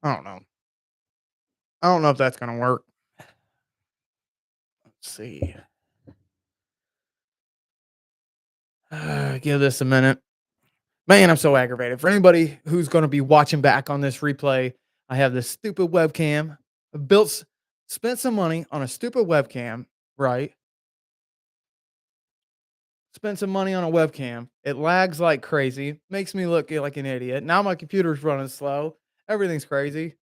I don't know. I don't know if that's gonna work. Let's see. Give this a minute. Man, I'm so aggravated. For anybody who's gonna be watching back on this replay, I have this stupid webcam. I spent some money on a stupid webcam, right? Spent some money on a webcam. It lags like crazy, makes me look like an idiot. Now my computer's running slow. Everything's crazy.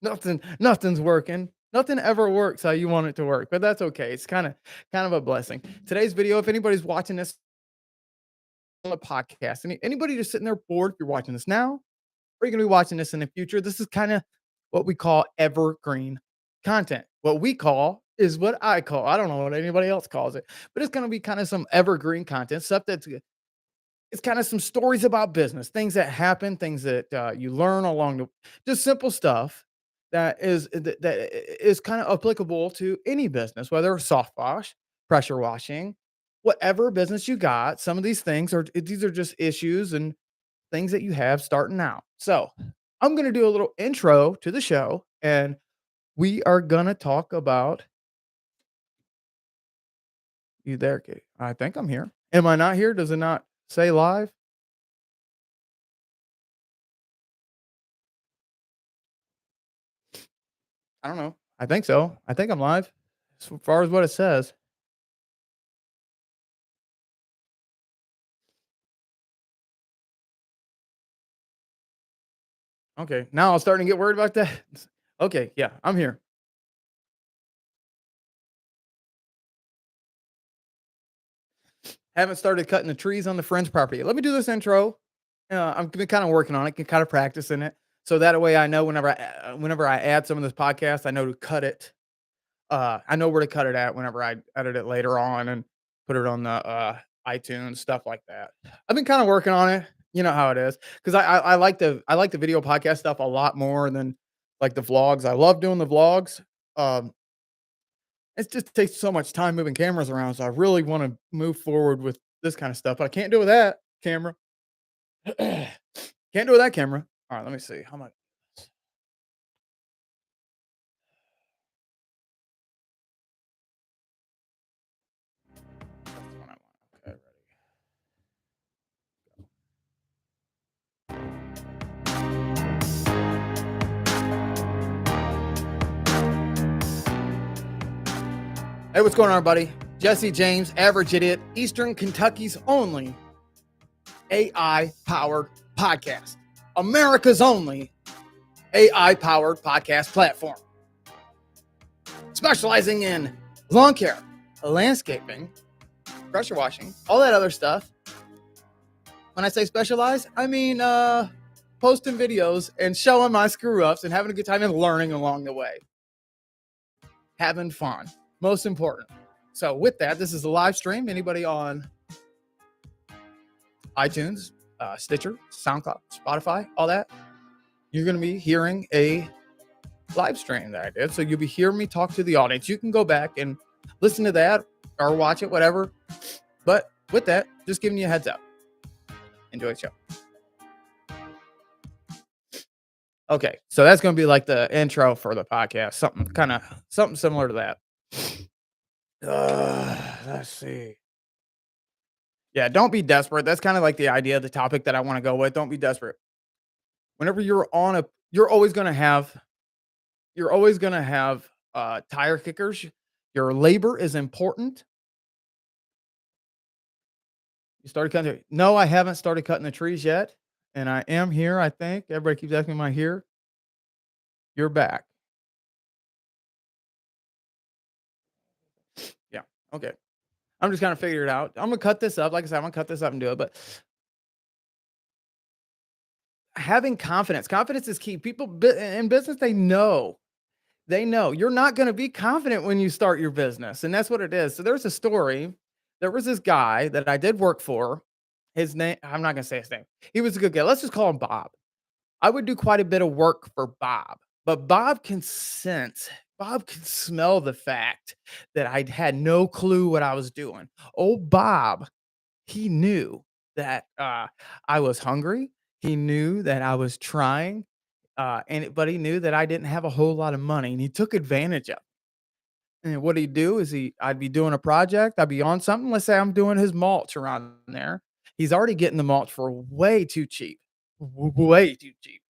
Nothing's working. Nothing ever works how you want it to work, but that's okay. It's kind of a blessing. Today's video, if anybody's watching this on a podcast, anybody just sitting there bored, if you're watching this now, or you're gonna be watching this in the future, this is kind of what we call evergreen content. What we call is what I call. I don't know what anybody else calls it, but it's gonna be kind of some evergreen content, stuff that's it's kind of some stories about business, things that happen, things that you learn along the just simple stuff that is kind of applicable to any business, whether soft wash, pressure washing, whatever business you got. Some of these are just issues and things that you have starting out. So I'm gonna do a little intro to the show, and we are gonna talk about you there, Kate. I think I'm here. Am I not here? Does it not say live? I don't know. I think so. I think I'm live as far as what it says. Okay. Now I'm starting to get worried about that. Okay. Yeah, I'm here. Haven't started cutting the trees on the friend's property. Let me do this intro. I've been kind of working on it, kind of practicing it. So that way I know whenever I add some of this podcast, I know to cut it. I know where to cut it at whenever I edit it later on and put it on the iTunes, stuff like that. I've been kind of working on it. You know how it is. Because I like the video podcast stuff a lot more than like the vlogs. I love doing the vlogs. Um, it just takes so much time moving cameras around. So I really want to move forward with this kind of stuff. But I can't do it with that camera. Can't do it with that camera. All right, let me see. How much? That's the one I want. Okay, hey, what's going on, everybody? Jesse James, Average Idiot, Eastern Kentucky's only AI powered podcast, America's only AI powered podcast platform, specializing in lawn care, landscaping, pressure washing, all that other stuff. When I say specialize, I mean posting videos and showing my screw ups and having a good time and learning along the way. Having fun, most important. So with that, this is a live stream. Anybody on iTunes, Stitcher, SoundCloud, Spotify, all that, you're going to be hearing a live stream that I did. So you'll be hearing me talk to the audience. You can go back and listen to that or watch it, whatever. But with that, just giving you a heads up. Enjoy the show. Okay, so that's going to be like the intro for the podcast, something similar to that. Let's see. Yeah, don't be desperate. That's kind of like the idea of the topic that I want to go with. Don't be desperate. Whenever you're on a, you're always gonna have tire kickers. Your labor is important. You started cutting. No, I haven't started cutting the trees yet, and I am here. I think everybody keeps asking, "Am I here?" You're back. Yeah. Okay. I'm just kind of figuring it out. I'm gonna cut this up. Like I said, I'm gonna cut this up and do it. But having confidence is key. People in business, they know you're not going to be confident when you start your business. And that's what it is. So there's a story. There was this guy that I did work for. His name, I'm not going to say his name. He was a good guy. Let's just call him Bob. I would do quite a bit of work for Bob, but Bob can smell the fact that I had no clue what I was doing. Oh, Bob, he knew that I was hungry. He knew that I was trying. But he knew that I didn't have a whole lot of money, and he took advantage of. And what he'd do is I'd be doing a project, I'd be on something. Let's say I'm doing his mulch around there. He's already getting the mulch for way too cheap, way too cheap.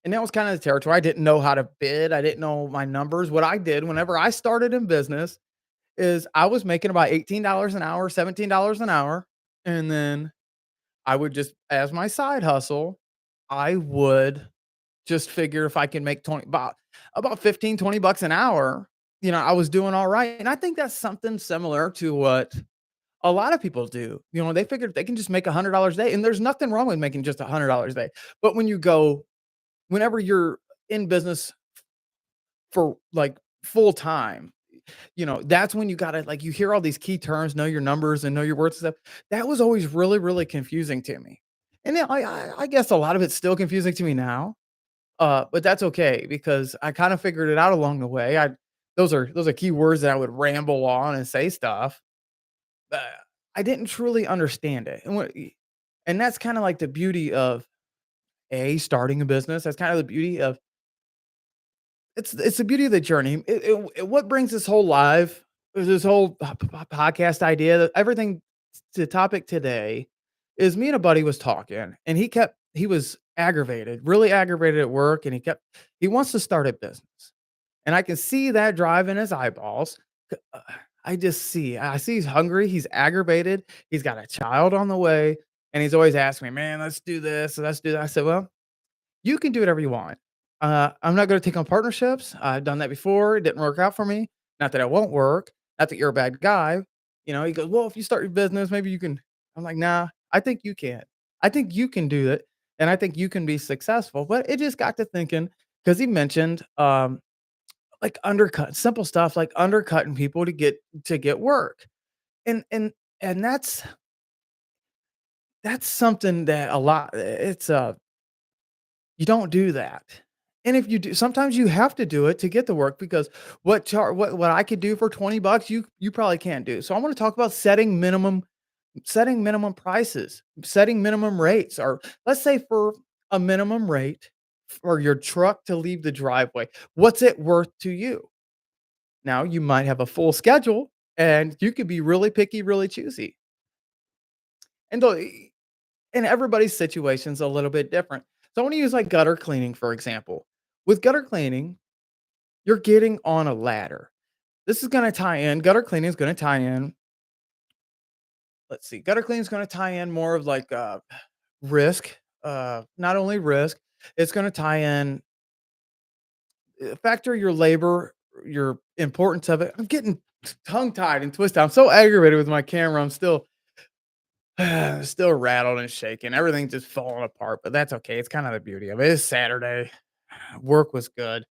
And that was kind of the territory. I didn't know how to bid. I didn't know my numbers. What I did whenever I started in business is I was making about $18 an hour, $17 an hour. And then I would just, as my side hustle, I would just figure if I can make 20, about 15, 20 bucks an hour, I was doing all right. And I think that's something similar to what a lot of people do. They figure if they can just make $100 a day, and there's nothing wrong with making just $100 a day. But whenever you're in business for like full time, that's when you gotta, like, you hear all these key terms, know your numbers and know your worth and stuff. That was always really, really confusing to me. And then I guess a lot of it's still confusing to me now. But that's okay because I kind of figured it out along the way. Those are key words that I would ramble on and say stuff, but I didn't truly understand it. And that's kind of like the beauty of starting a business. That's kind of the beauty of it's the beauty of the journey. What brings this whole live, this whole podcast idea, that everything, the topic today is me and a buddy was talking, and he was aggravated, really aggravated at work, and he wants to start a business, and I can see that drive in his eyeballs. Uh, I see he's hungry, he's aggravated, he's got a child on the way, and he's always asking me, "Man, let's do this, let's do that." I said, "Well, you can do whatever you want. I'm not gonna take on partnerships. I've done that before. It didn't work out for me. Not that it won't work. Not that you're a bad guy." He goes, "Well, if you start your business, maybe you can." I'm like, "Nah, I think you can. I think you can do it, and I think you can be successful." But it just got to thinking because he mentioned, like simple stuff like undercutting people to get work, and and and that's something that a lot. You don't do that. And if you do, sometimes you have to do it to get the work because what I could do for 20 bucks, you probably can't do. So I want to talk about setting minimum prices, setting minimum rates, or let's say for a minimum rate for your truck to leave the driveway. What's it worth to you? Now you might have a full schedule and you could be really picky, really choosy. And everybody's situation's a little bit different. So I want to use like gutter cleaning, for example. With gutter cleaning, you're getting on a ladder. This is going to tie in, gutter cleaning is going to tie in. Let's see, gutter cleaning is going to tie in more of like risk, not only risk, it's going to tie in, factor your labor, your importance of it. I'm getting tongue tied and twisted. I'm so aggravated with my camera. I'm still rattled and shaking. Everything's just falling apart, but that's okay. It's kind of the beauty of it. It's Saturday. Work was good.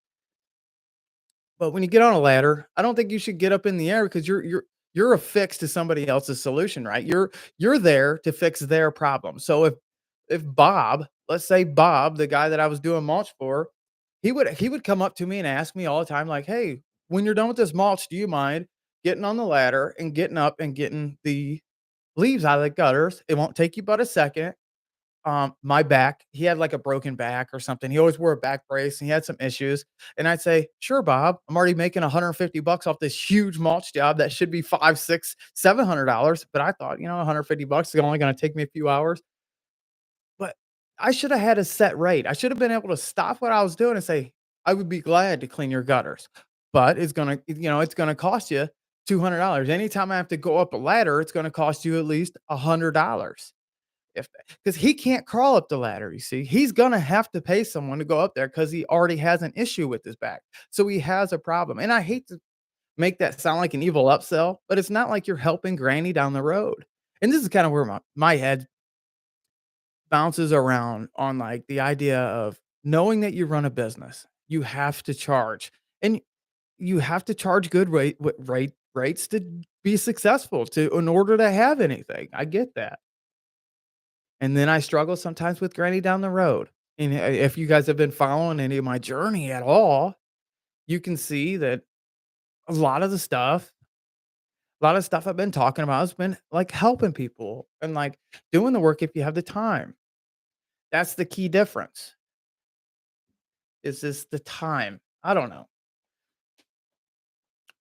But when you get on a ladder, I don't think you should get up in the air because you're a fix to somebody else's solution, right? You're there to fix their problem. So if Bob, let's say Bob, the guy that I was doing mulch for, he would come up to me and ask me all the time, like, "Hey, when you're done with this mulch, do you mind getting on the ladder and getting up and getting the leaves out of the gutters? It won't take you but a second." My back, he had like a broken back or something. He always wore a back brace and he had some issues. And I'd say, "Sure, Bob, I'm already making 150 bucks off this huge mulch job that should be five, six, $700." But I thought, 150 bucks is only going to take me a few hours. But I should have had a set rate. I should have been able to stop what I was doing and say, "I would be glad to clean your gutters, but it's gonna cost you $200. Anytime I have to go up a ladder, it's gonna cost you at least $100." If because he can't crawl up the ladder, you see. He's gonna have to pay someone to go up there because he already has an issue with his back. So he has a problem. And I hate to make that sound like an evil upsell, but it's not like you're helping granny down the road. And this is kind of where my head bounces around on like the idea of knowing that you run a business. You have to charge. And you have to charge good rates to be successful to in order to have anything. I get that. And then I struggle sometimes with granny down the road. And if you guys have been following any of my journey at all, you can see that a lot of the stuff, a lot of stuff I've been talking about has been like helping people and like doing the work if you have the time. That's the key difference. Is this the time? I don't know.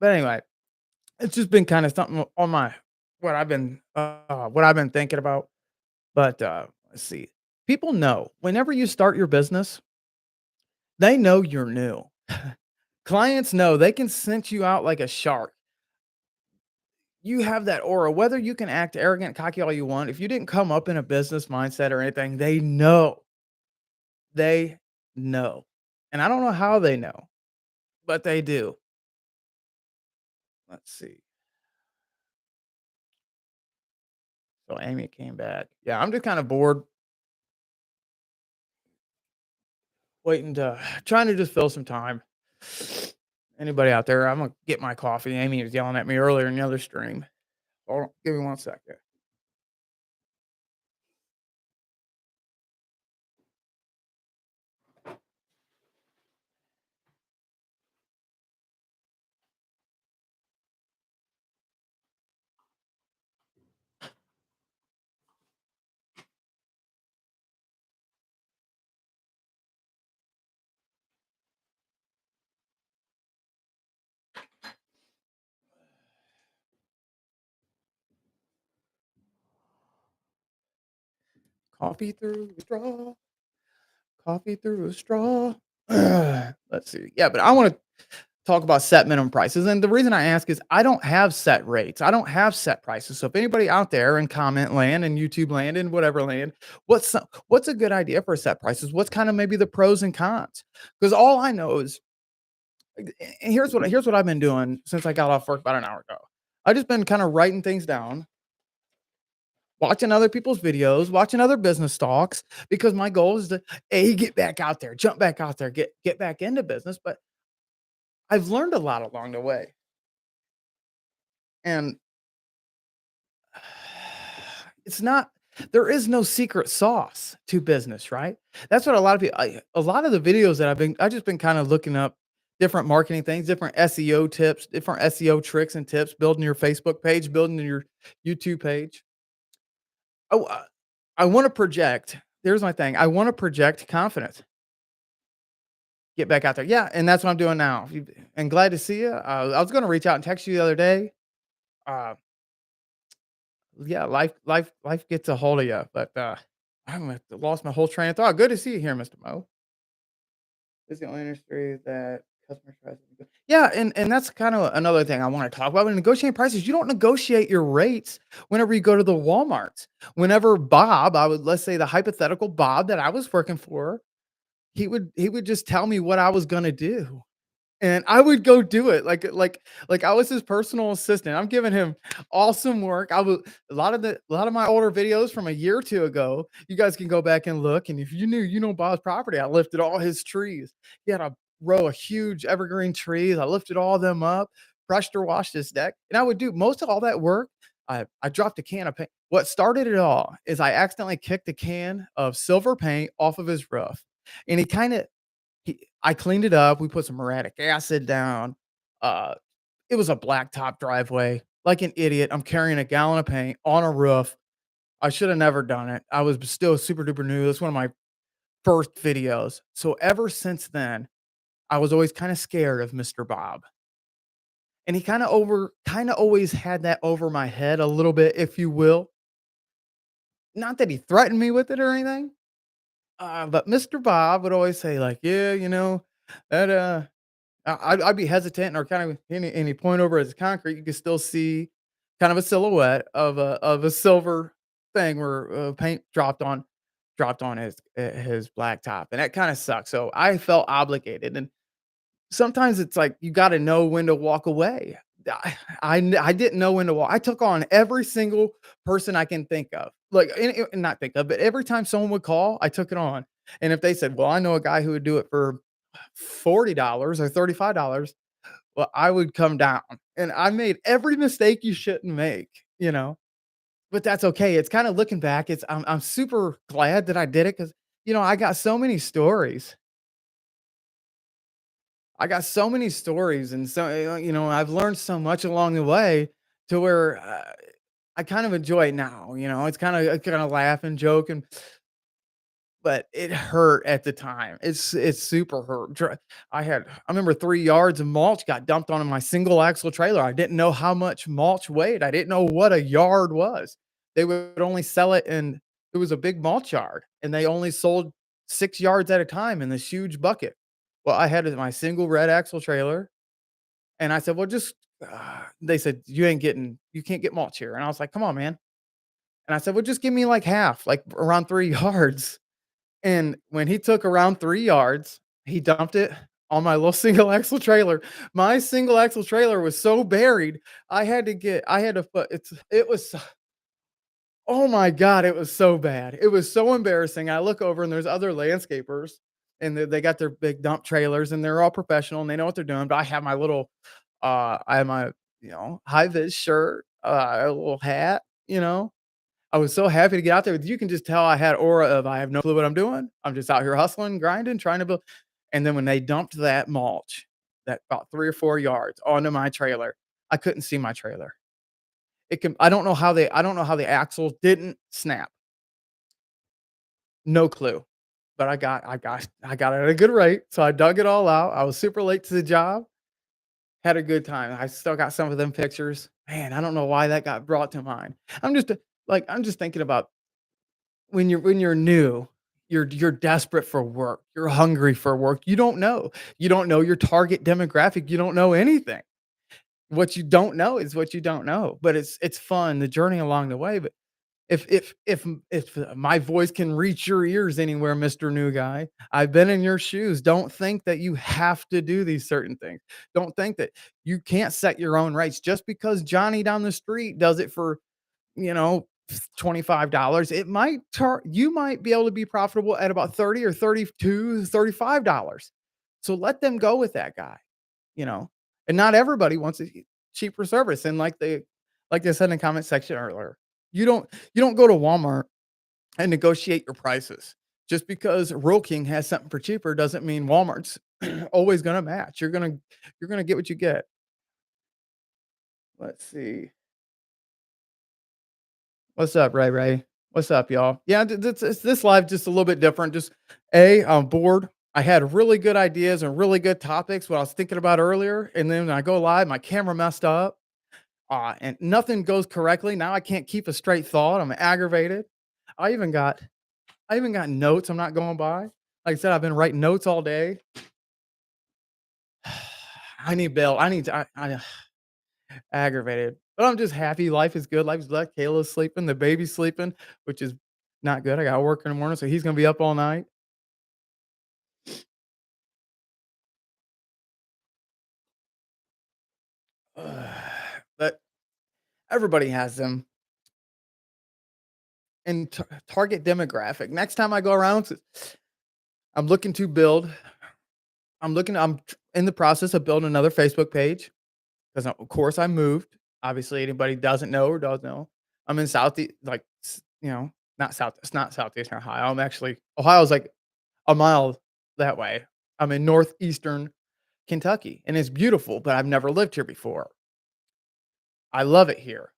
But anyway, it's just been kinda something on my what I've been thinking about. But, let's see. People know whenever you start your business, they know you're new. Clients know they can scent you out like a shark. You have that aura, whether you can act arrogant, cocky all you want. If you didn't come up in a business mindset or anything, they know. They know. And I don't know how they know, but they do. Let's see. So Amy came back. Yeah, I'm just kind of bored, waiting to trying to just fill some time. Anybody out there? I'm gonna get my coffee. Amy was yelling at me earlier in the other stream. Hold on, give me 1 second. Coffee through a straw. Coffee through a straw. Let's see. Yeah, but I want to talk about set minimum prices. And the reason I ask is I don't have set rates. I don't have set prices. So if anybody out there in comment land and YouTube land and whatever land, what's a good idea for set prices? What's kind of maybe the pros and cons? Because all I know is and here's what I've been doing since I got off work about an hour ago. I just been kind of writing things down, watching other people's videos, watching other business talks, because my goal is to get back out there, jump back out there, get back into business. But I've learned a lot along the way. And it's not there is no secret sauce to business, right? That's what a lot of people a lot of the videos that I just been kind of looking up different marketing things, different SEO tips, different SEO tricks and tips, building your Facebook page, building your YouTube page. Oh, I want to project. Here's my thing. I want to project confidence. Get back out there. Yeah, and that's what I'm doing now. And glad to see you. I was going to reach out and text you the other day. Uh, yeah, life gets a hold of you, but I lost my whole train of thought. Good to see you here, Mr. Mo. This is the only industry that customers try to yeah, and that's kind of another thing I want to talk about. When negotiating prices, you don't negotiate your rates whenever you go to the Walmarts. Whenever Bob, I would let's say the hypothetical Bob that I was working for, he would just tell me what I was gonna do. And I would go do it like I was his personal assistant. I'm giving him awesome work. I would a lot of my older videos from a year or 2 ago, you guys can go back and look, and if you knew, you know Bob's property, I lifted all his trees. He had a row of huge evergreen trees. I lifted all them up, pressure washed his deck, and I would do most of all that work. I dropped a can of paint. What started it all is I accidentally kicked a can of silver paint off of his roof, and I cleaned it up, we put some muriatic acid down, uh, it was a blacktop driveway, like an idiot, I'm carrying a gallon of paint on a roof, I shoulda never done it, I was still super duper new, that's one of my first videos, so ever since then, I was always kinda scared of Mr. Bob, and he kinda always had that over my head a little bit, if you will, not that he threatened me with it or anything, but Mr. Bob would always say like, "Yeah, that, I'd be hesitant or kind of any point over as concrete, you can still see kind of a silhouette of a silver thing where, paint dropped on his black top, and that kinda sucks, so I felt obligated, and sometimes it's like you gotta know when to walk away. I didn't know when to walk I took on every single person I can think of, like, and not think of, but every time someone would call, I took it on, and if they said, "Well, I know a guy who would do it for $40 or $35." Well, I would come down, and I made every mistake you shouldn't make, you know? But that's okay, it's kinda looking back, I'm super glad that I did it because I got so many stories. I got so many stories and I've learned so much along the way to where, I kind of enjoy it now, it's kinda I kinda laugh and joke, and but it hurt at the time. It's super hurt. I remember 3 yards of mulch got dumped onto my single axle trailer. I didn't know how much mulch weighed. I didn't know what a yard was. They would only sell it in it was a big mulch yard, and they only sold 6 yards at a time in this huge bucket. Well, I had my single red axle trailer, and I said, "Well, just" they said, you can't get mulch here." And I was like, "Come on, man." And I said, "Well, just give me like half, like around 3 yards." And when he took around 3 yards, he dumped it on my little single axle trailer. My single axle trailer was so buried, I had to put it was so oh my god, it was so bad. It was so embarrassing. I look over and there's other landscapers, and they got their big dump trailers, and they're all professional, and they know what they're doing, but I have my little, I have my, high vis shirt, a little hat, you know? I was so happy to get out there. You can just tell I had aura of, "I have no clue what I'm doing. I'm just out here hustling, grinding, trying to build." And then when they dumped that mulch, that about 3 or 4 yards onto my trailer, I couldn't see my trailer. I don't know how the axle didn't snap. No clue. But I got it at a good rate, so I dug it all out. I was super late to the job, had a good time. I still got some of them pictures. Man, I don't know why that got brought to mind. I'm just, I'm just thinking about when you're new, you're desperate for work. You're hungry for work. You don't know. You don't know your target demographic. You don't know anything. What you don't know is what you don't know. But it's fun, the journey along the way. But if my voice can reach your ears anywhere, Mr. New Guy, I've been in your shoes. Don't think that you have to do these certain things. Don't think that you can't set your own rates just because Johnny down the street does it for, you know, $25. It might you might be able to be profitable at about 30 or 32, $35. So let them go with that guy, you know. And not everybody wants a cheaper service. And like they said in the comment section earlier, you don't go to Walmart and negotiate your prices. Just because Rural King has something for cheaper doesn't mean Walmart's always gonna match. You're gonna get what you get. Let's see. What's up, Ray Ray? What's up, y'all? Yeah, this live just a little bit different. Just I'm bored. I had really good ideas and really good topics what I was thinking about earlier, and then when I go live, my camera messed up, and nothing goes correctly. Now I can't keep a straight thought. I'm aggravated. I even got I even got notes I'm not going by. Like I said, I've been writing notes all day. I need Bill. I need to. I aggravated, but I'm just happy. Life is good. Life is good. Kayla's sleeping. The baby's sleeping, which is not good. I got work in the morning, so he's gonna be up all night. But everybody has them in target demographic. Next time I go around, I'm looking to build. I'm in the process of building another Facebook page because of course I moved. Obviously, anybody doesn't know or does know. I'm in Southeast, not South. It's not Southeastern Ohio. I'm actually Ohio's like a mile that way. I'm in northeastern Kentucky, and it's beautiful, but I've never lived here before. I love it here.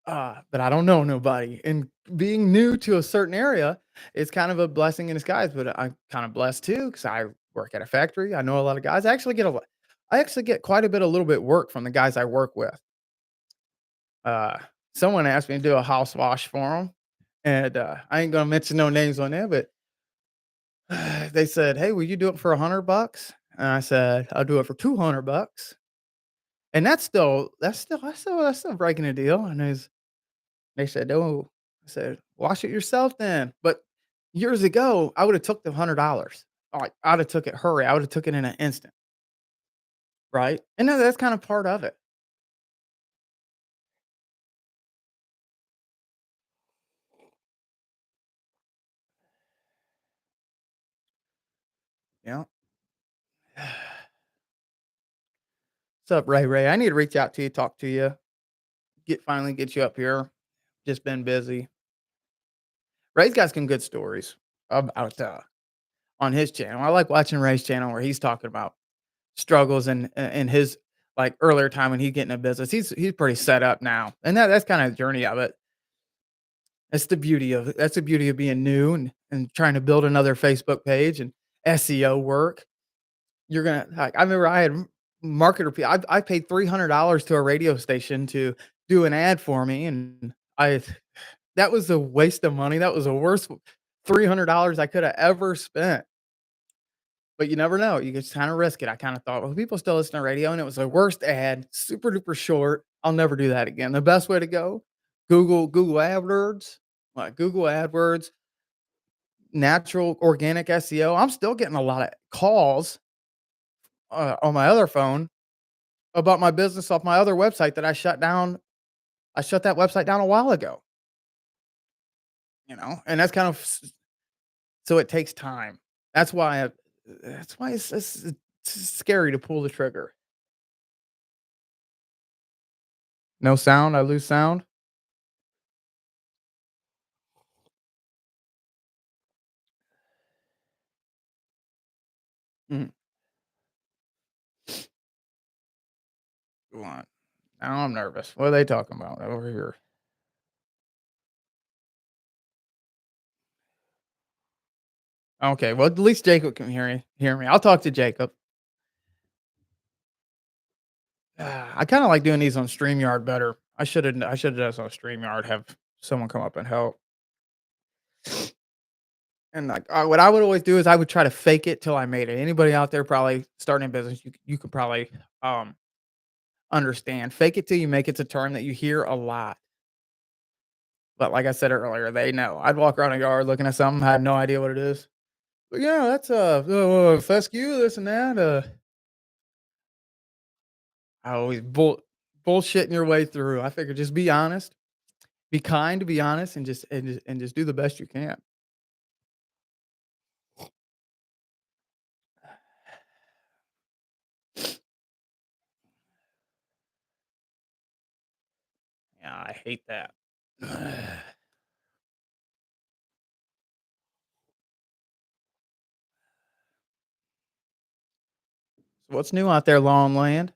But I don't know nobody, and being new to a certain area is kind of a blessing in disguise, but I'm kind of blessed too because I work at a factory. I know a lot of guys. I actually get quite a bit, a little bit work from the guys I work with. Uh, Someone asked me to do a house wash for them, and I ain't gonna mention no names on there, but they said, "Hey, will you do it for $100?" And I said, "I'll do it for $200." And that's still breaking a deal. And they said, "Oh," I said, "Wash it yourself then." But years ago, I would have took the $100. Like I'd have took it hurry. I would have took it in an instant, right? And that's kind of part of it. Yeah. What's up, Ray Ray? I need to reach out to you, talk to you, finally get you up here. Just been busy. Ray's got some good stories about on his channel. I like watching Ray's channel where he's talking about struggles and in his like earlier time when he get into business. He's pretty set up now, and that's kind of the journey of it. That's the beauty of being new and trying to build another Facebook page and SEO work. You're gonna like, I remember I had marketer pe I paid $300 to a radio station to do an ad for me, and I that was a waste of money. That was the worst $300 I coulda ever spent. But you never know. You just kinda risk it. I kinda thought, "Well, people still listen to radio," and it was the worst ad, super duper short. I'll never do that again. The best way to go, Google AdWords, like Google AdWords, natural organic SEO. I'm still getting a lot of calls, on my other phone about my business off my other website that I shut down. I shut that website down a while ago, and that's kind of so it takes time. That's why it's scary to pull the trigger. No sound, I lose sound. Mhm. Go on. Now I'm nervous. What are they talking about over here? Okay, well, at least Jacob can hear me. I'll talk to Jacob. I kinda like doing these on StreamYard better. I should have done this on StreamYard, have someone come up and help. And, like, what I would always do is I would try to fake it till I made it. Anybody out there probably starting a business, you could probably, understand. Fake it till you make it's a term that you hear a lot. But like I said earlier, they know. I'd walk around a yard looking at something, I had no idea what it is. But, yeah, that's, fescue, this and that, I always bullshitting your way through. I figure just be honest, be kind, be honest, and just do the best you can. Yeah, I hate that. So what's new out there, law and land?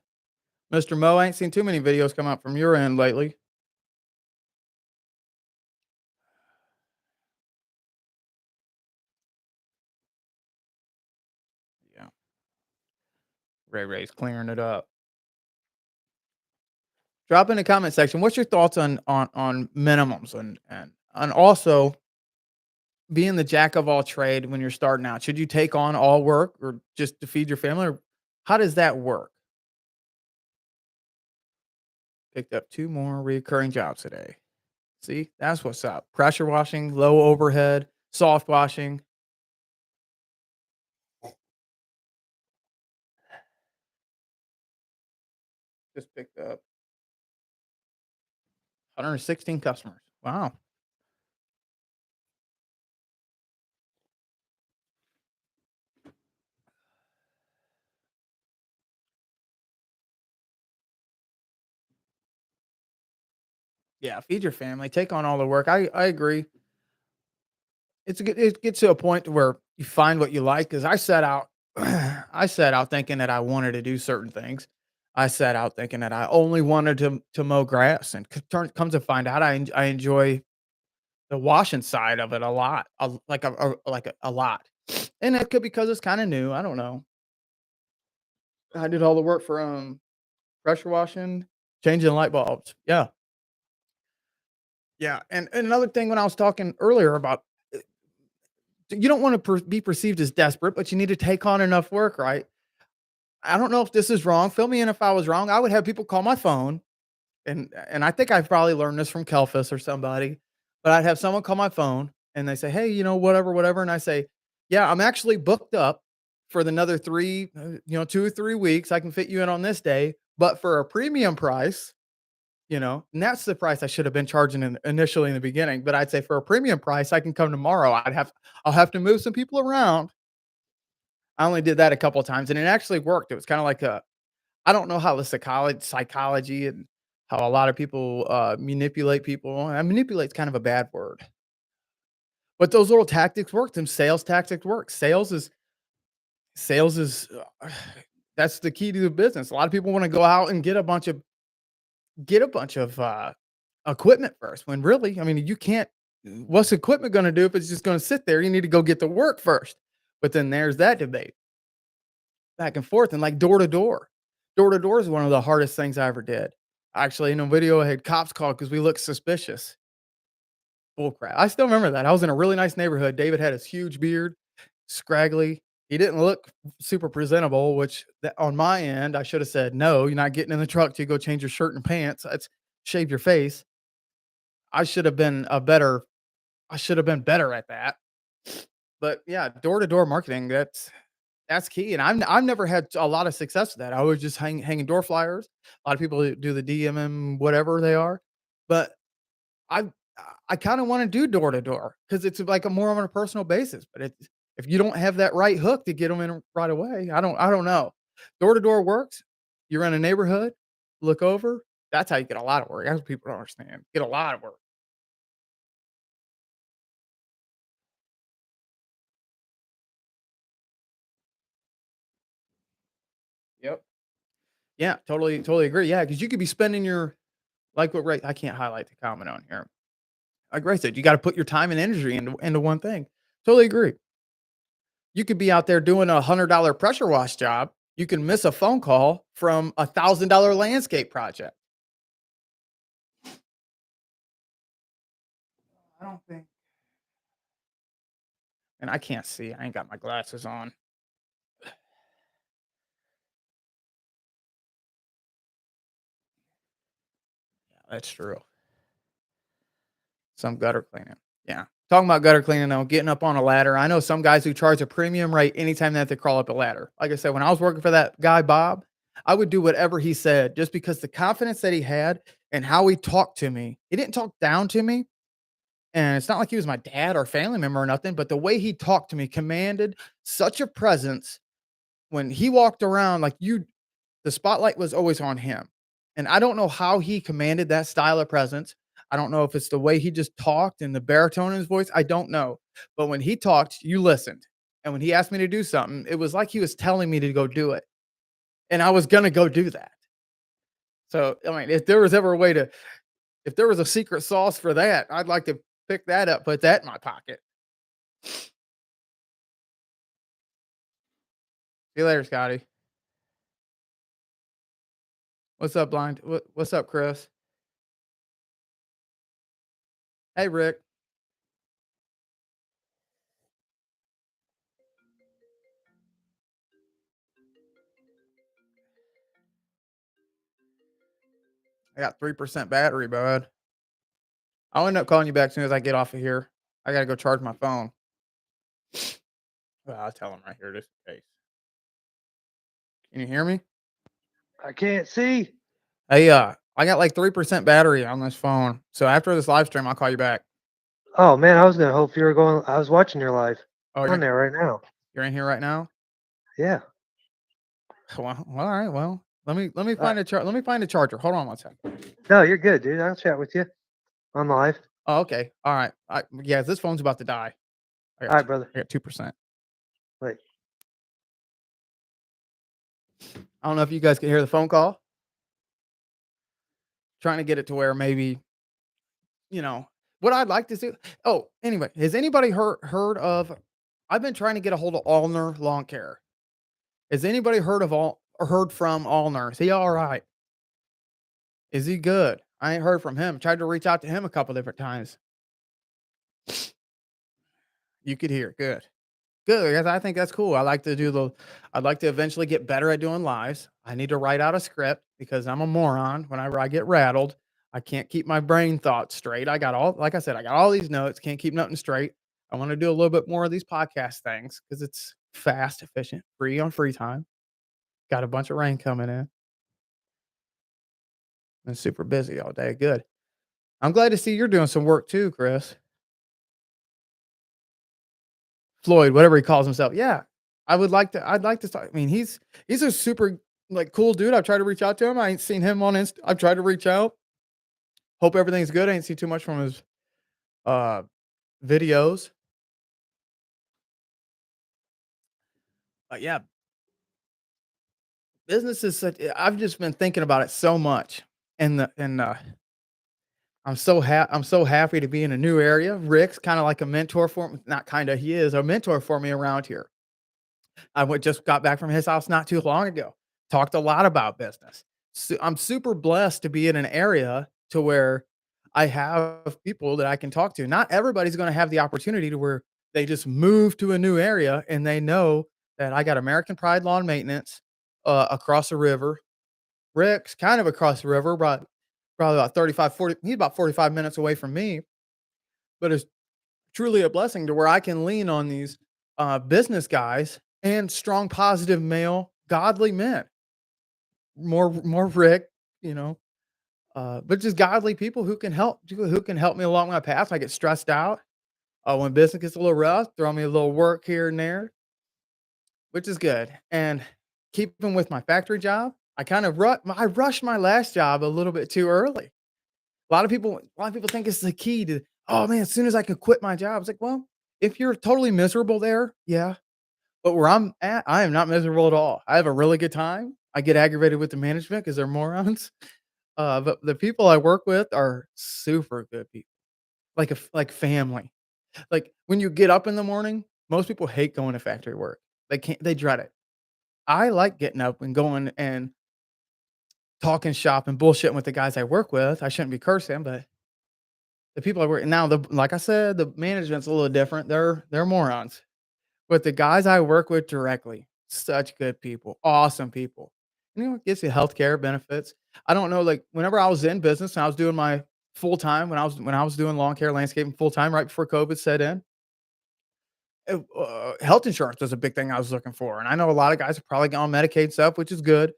Mr. Mo, I ain't seen too many videos come out from your end lately. Yeah, Ray's clearing it up. Drop in the comment section. What's your thoughts on minimums and also being the jack of all trade when you're starting out? Should you take on all work or just to feed your family? Or how does that work? Picked up 2 more recurring jobs today. See, that's what's up. Pressure washing, low overhead, soft washing. Just picked up 116 customers. Wow. Yeah, feed your family, take on all the work. I agree. It gets to a point to where you find what you like. Because I set out I set out thinking that I wanted to do certain things. I set out thinking that I only wanted to mow grass, and comes to find out I enjoy the washing side of it a lot, a lot. And it could because it's kinda new, I don't know. I did all the work for, pressure washing, changing light bulbs. Yeah, yeah, and another thing when I was talking earlier about, you don't wanna be perceived as desperate, but you need to take on enough work, right? I don't know if this is wrong, fill me in if I was wrong. I would have people call my phone, and I think I probably learned this from Kelfis or somebody, but I'd have someone call my phone, and they say, "Hey, whatever, whatever," and I say, "Yeah, I'm actually booked up for the another 3, 2 or 3 weeks. I can fit you in on this day, but for a premium price," and that's the price I should have been charging initially in the beginning, but I'd say, "For a premium price, I can come tomorrow. I'll have to move some people around." I only did that a couple of times, and it actually worked. It was kinda like a I don't know how the psychology and how a lot of people, manipulate people, and manipulate's kind of a bad word, but those little tactics work, them sales tactics work. Sales is, that's the key to the business. A lot of people wanna go out and get a bunch of equipment first, when really, I mean, you can't. What's equipment gonna do if it's just gonna sit there? You need to go get to work first. But then there's that debate back and forth and like door to door. Door to door is one of the hardest things I ever did. Actually, in a video, I had cops called because we looked suspicious. Bull crap. I still remember that. I was in a really nice neighborhood. David had his huge beard, scraggly. He didn't look super presentable, which on my end, I should have said, no, you're not getting in the truck to go change your shirt and pants. That's shave your face. I should have been I should have been better at that. But yeah, door to door marketing, that's key. And I've never had a lot of success with that. I was just hanging door flyers. A lot of people do the DMM, whatever they are. But I I kinda wanna do door to door because it's like a more on a personal basis, but it's if you don't have that right hook to get them in right away, I don't know. Door to door works. You're in a neighborhood, look over, that's how you get a lot of work. That's what people don't understand. Get a lot of work. Yep. Yeah, totally agree. Yeah, because you could be spending your like what Ray I can't highlight the comment on here. Like Ray said, you gotta put your time and energy into one thing. Totally agree. You could be out there doing a $100 pressure wash job. You can miss a phone call from $1,000 landscape project. I don't think and I can't see. I ain't got my glasses on. Yeah, that's true. Some gutter cleaning. Yeah. Talking about gutter cleaning though, getting up on a ladder. I know some guys who charge a premium rate anytime they have to crawl up a ladder. Like I said, when I was working for that guy, Bob, I would do whatever he said just because the confidence that he had and how he talked to me. He didn't talk down to me. And it's not like he was my dad or family member or nothing, but the way he talked to me commanded such a presence when he walked around like you the spotlight was always on him. And I don't know how he commanded that style of presence. I don't know if it's the way he just talked and the baritone in his voice. I don't know. But when he talked, you listened. And when he asked me to do something, it was like he was telling me to go do it. And I was going to go do that. So, I mean, if there was ever a way to, if there was a secret sauce for that, I'd like to pick that up, put that in my pocket. See you later, Scotty. What's up, blind? What's up, Chris? Hey, Rick. I got 3% battery, bud. I'll end up calling you back as soon as I get off of here. I gotta go charge my phone. Well, I'll tell him right here just in case. Can you hear me? I can't see. Hey, I got like 3% battery on this phone. So after this live stream, I'll call you back. Oh man, I was gonna hope you were going. I was watching your live Oh, on there right now. you're in here right now? Yeah. All right. Well, let me Uh, find let me find a charger. Hold on one second. no, you're good, dude. I'll chat with you on the live. Oh, okay. All right. Yeah, this phone's about to die. All right, brother. I got 2%. Wait. I don't know if you guys can hear the phone call. Trying to get it to where maybe, you know, what I'd like to see. Oh, anyway, has anybody heard of I've been trying to get a hold of Allner Lawn Care. Has anybody heard of all or heard from Allner? Is he all right? Is he good? I ain't heard from him. Tried to reach out to him a couple different times. You could hear. Good. Good. 'Cause I think that's cool. I'd like to eventually get better at doing lives. I need to write out a script because I'm a moron. Whenever I get rattled, I can't keep my brain thoughts straight. Like I said, I got all these notes, can't keep nothing straight. I want to do a little bit more of these podcast things because it's fast, efficient, free on free time. Got a bunch of rain coming in. Been super busy all day. Good. I'm glad to see you're doing some work too, Chris. Floyd, whatever he calls himself. Yeah. I'd like to start. I mean, he's a super like cool dude. I've tried to reach out to him. I ain't seen him on Insta. I've tried to reach out. Hope everything's good. I ain't seen too much from his uh videos. But yeah, business is such I've just been thinking about it so much. And I'm so happy to be in a new area. Rick's kinda like a mentor for me, not kinda, he is a mentor for me around here. I went just got back from his house not too long ago. Talked a lot about business. I'm super blessed to be in an area to where I have people that I can talk to. Not everybody's gonna have the opportunity to where they just move to a new area and they know that I got American Pride Lawn Maintenance, across the river. Rick's kind of across the river, but probably about 35, 40. He's about 45 minutes away from me, but it's truly a blessing to where I can lean on these, business guys and strong, positive male, godly men. More Rick, you know, but just godly people who can help me along my path. I get stressed out, when business gets a little rough, throw me a little work here and there, which is good. And keeping with my factory job, I rushed my last job a little bit too early. A lot of people think it's the key to, oh man, as soon as I could quit my job. It's like, well, if you're totally miserable there, yeah. But where I'm at, I am not miserable at all. I have a really good time. I get aggravated with the management because they're morons. But the people I work with are super good people, like family. Like when you get up in the morning, most people hate going to factory work. They dread it. I like getting up and going and talking shop and bullshitting with the guys I work with. I shouldn't be cursing, but the people I work now, the like I said, the management's a little different. They're morons. But the guys I work with directly, such good people, awesome people. It gets you healthcare benefits. I don't know, like whenever I was in business and I was doing my full time when I was doing lawn care landscaping full time right before COVID set in, health insurance was a big thing I was looking for. And I know a lot of guys are probably on Medicaid stuff, which is good.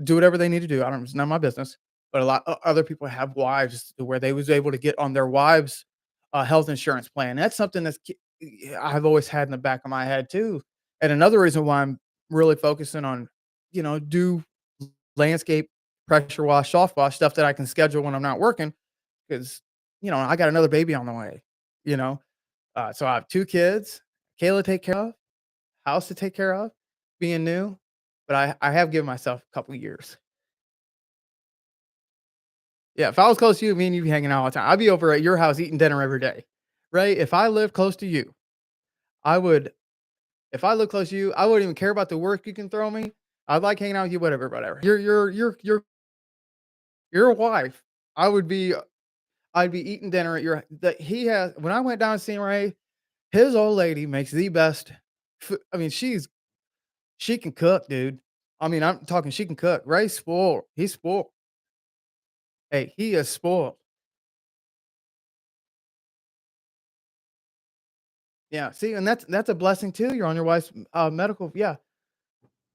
Do whatever they need to do. I don't It's none of my business. But a lot other people have wives to where they was able to get on their wives' health insurance plan. That's something I've always had in the back of my head too. And another reason why I'm really focusing on, do landscape, pressure wash, soft wash stuff that I can schedule when I'm not working because I got another baby on the way. You know, so I have 2 kids, Kayla to take care of, house to take care of, being new, but I have given myself a couple years. Yeah, if I was close to you, me and you be hanging out all the time. I'd be over at your house eating dinner every day, right? If I lived close to you, I would if I lived close to you, I wouldn't even care about the work you can throw me. I'd like hanging out with you, whatever, whatever. You're a wife. I would be I'd be eating dinner at your that he has when I went down to see Ray, his old lady makes the best I mean, she can cook, dude. I mean, I'm talking she can cook. Ray's spoiled. He's spoiled. Hey, he is spoiled. Yeah, see, and that's a blessing too. You're on your wife's, medical, yeah,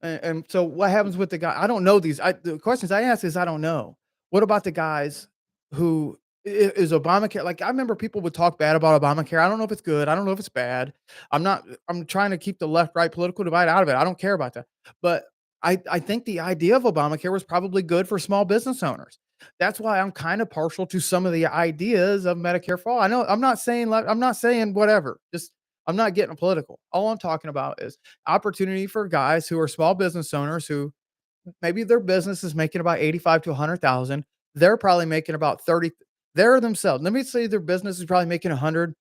and so what happens with the guy I don't know these the questions I ask is I don't know. What about the guys who is Obamacare like, I remember people would talk bad about Obamacare. I don't know if it's good. I don't know if it's bad. I'm trying to keep the left-right political divide out of it. I don't care about that. But I think the idea of Obamacare was probably good for small business owners. That's why I'm kind of partial to some of the ideas of Medicare for all. I know I'm not saying whatever. Just I'm not getting political. All I'm talking about is opportunity for guys who are small business owners who maybe their business is making about 85 to 100,000. They're probably making about 30. They're themselves. Let me say their business is probably making 100.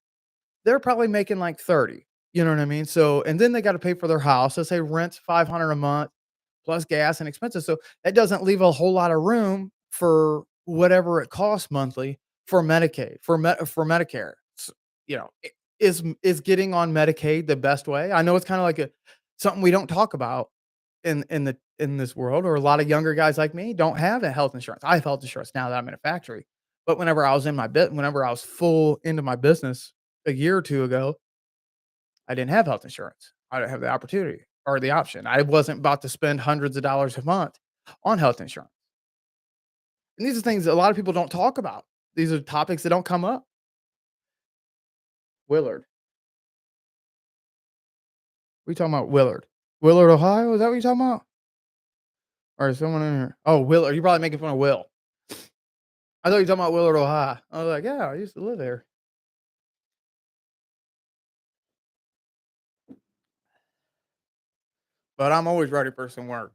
They're probably making like 30. You know what I mean? So, and then they got to pay for their house. Let's say rent's 500 a month plus gas and expenses. So that doesn't leave a whole lot of room for whatever it costs monthly for Medicaid, for Medicare. You know, is getting on Medicaid the best way? I know it's kind of like a something we don't talk about in this world, or a lot of younger guys like me don't have a health insurance. I have health insurance now that I'm in a factory, but whenever I was full into my business a year or 2 ago, I didn't have health insurance. I didn't have the opportunity or the option. I wasn't about to spend hundreds of dollars a month on health insurance. And these are things that a lot of people don't talk about. These are topics that don't come up. Willard. We talking about Willard. Willard, Ohio? Is that what you're talking about? Or is someone in here? Oh, Willard. You're probably making fun of Will. I thought you were talking about Willard, Ohio. I was like, yeah, I used to live there. But I'm always ready for some work.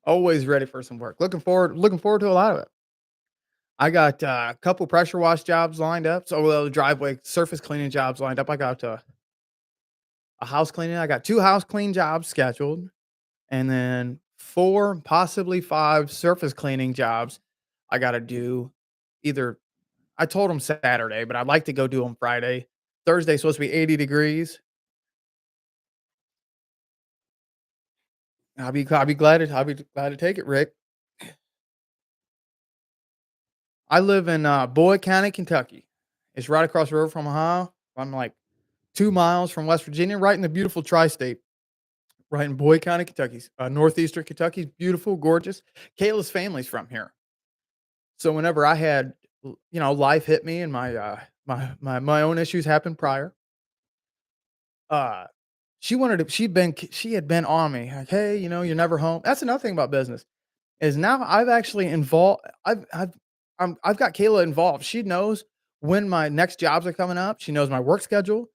Always ready for some work. Looking forward to a lot of it. I got, a couple pressure wash jobs lined up, so well, driveway surface cleaning jobs lined up. I got, a house cleaning. I got 2 house clean jobs scheduled, and then 4, possibly 5 surface cleaning jobs I gotta do either I told them Saturday, but I'd like to go do them Friday. Thursday's supposed to be 80 degrees. I'll be glad to take it, Rick. I live in, Boyd County, Kentucky. It's right across the river from Ohio. I'm, like, 2 miles from West Virginia, right in the beautiful tri-state, right in Boyd County, Kentucky. Northeastern Kentucky, beautiful, gorgeous. Kayla's family's from here. So whenever I had, life hit me and my own issues happened prior, uh, she had been on me, like, "Hey, you're never home." That's another thing about business, is now I've actually involved I've got Kayla involved. She knows when my next jobs are coming up. She knows my work schedule.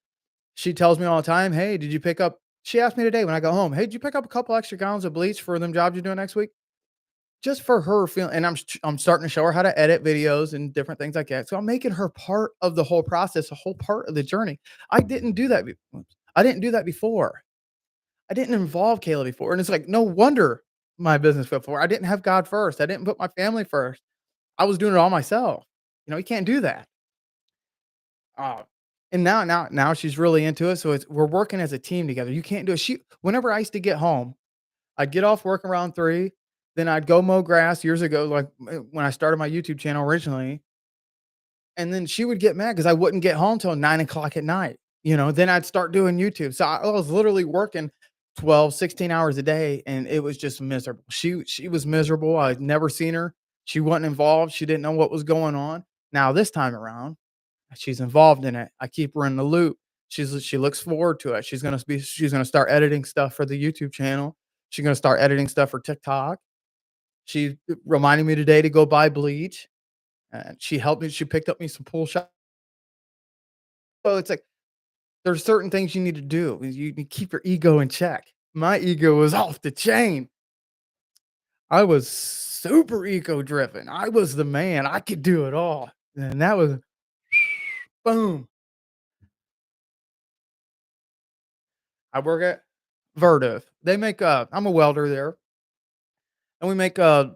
She tells me all the time, "Hey, did you pick up" she asked me today when I go home, "Hey, did you pick up a couple extra gallons of bleach for them jobs you're doing next week?" Just for her feeling, and I'm starting to show her how to edit videos and different things like that. So I'm making her part of the whole process, a whole part of the journey. I didn't do that I didn't do that before. I didn't involve Kayla before, and it's like, no wonder my business fell before. I didn't have God first. I didn't put my family first. I was doing it all myself. You can't do that. Uh, and now she's really into it, so we're working as a team together. You can't do it. Whenever I used to get home, I'd get off work around 3, then I'd go mow grass years ago, like, when I started my YouTube channel originally, and then she would get mad because I wouldn't get home till 9 o'clock at night, then I'd start doing YouTube. So I was literally working 12, 16 hours a day, and it was just miserable. She was miserable. I'd never seen her. She wasn't involved. She didn't know what was going on. Now this time around, she's involved in it. I keep her in the loop. She looks forward to it. She's gonna start editing stuff for the YouTube channel. She's gonna start editing stuff for TikTok. She reminded me today to go buy bleach, and she helped me. She picked up me some pool shop. So it's like there's certain things you need to do. You keep your ego in check. My ego was off the chain. I was super ego driven. I was the man. I could do it all. And that was boom. I work at Vertiv. They make I'm a welder there, and we make like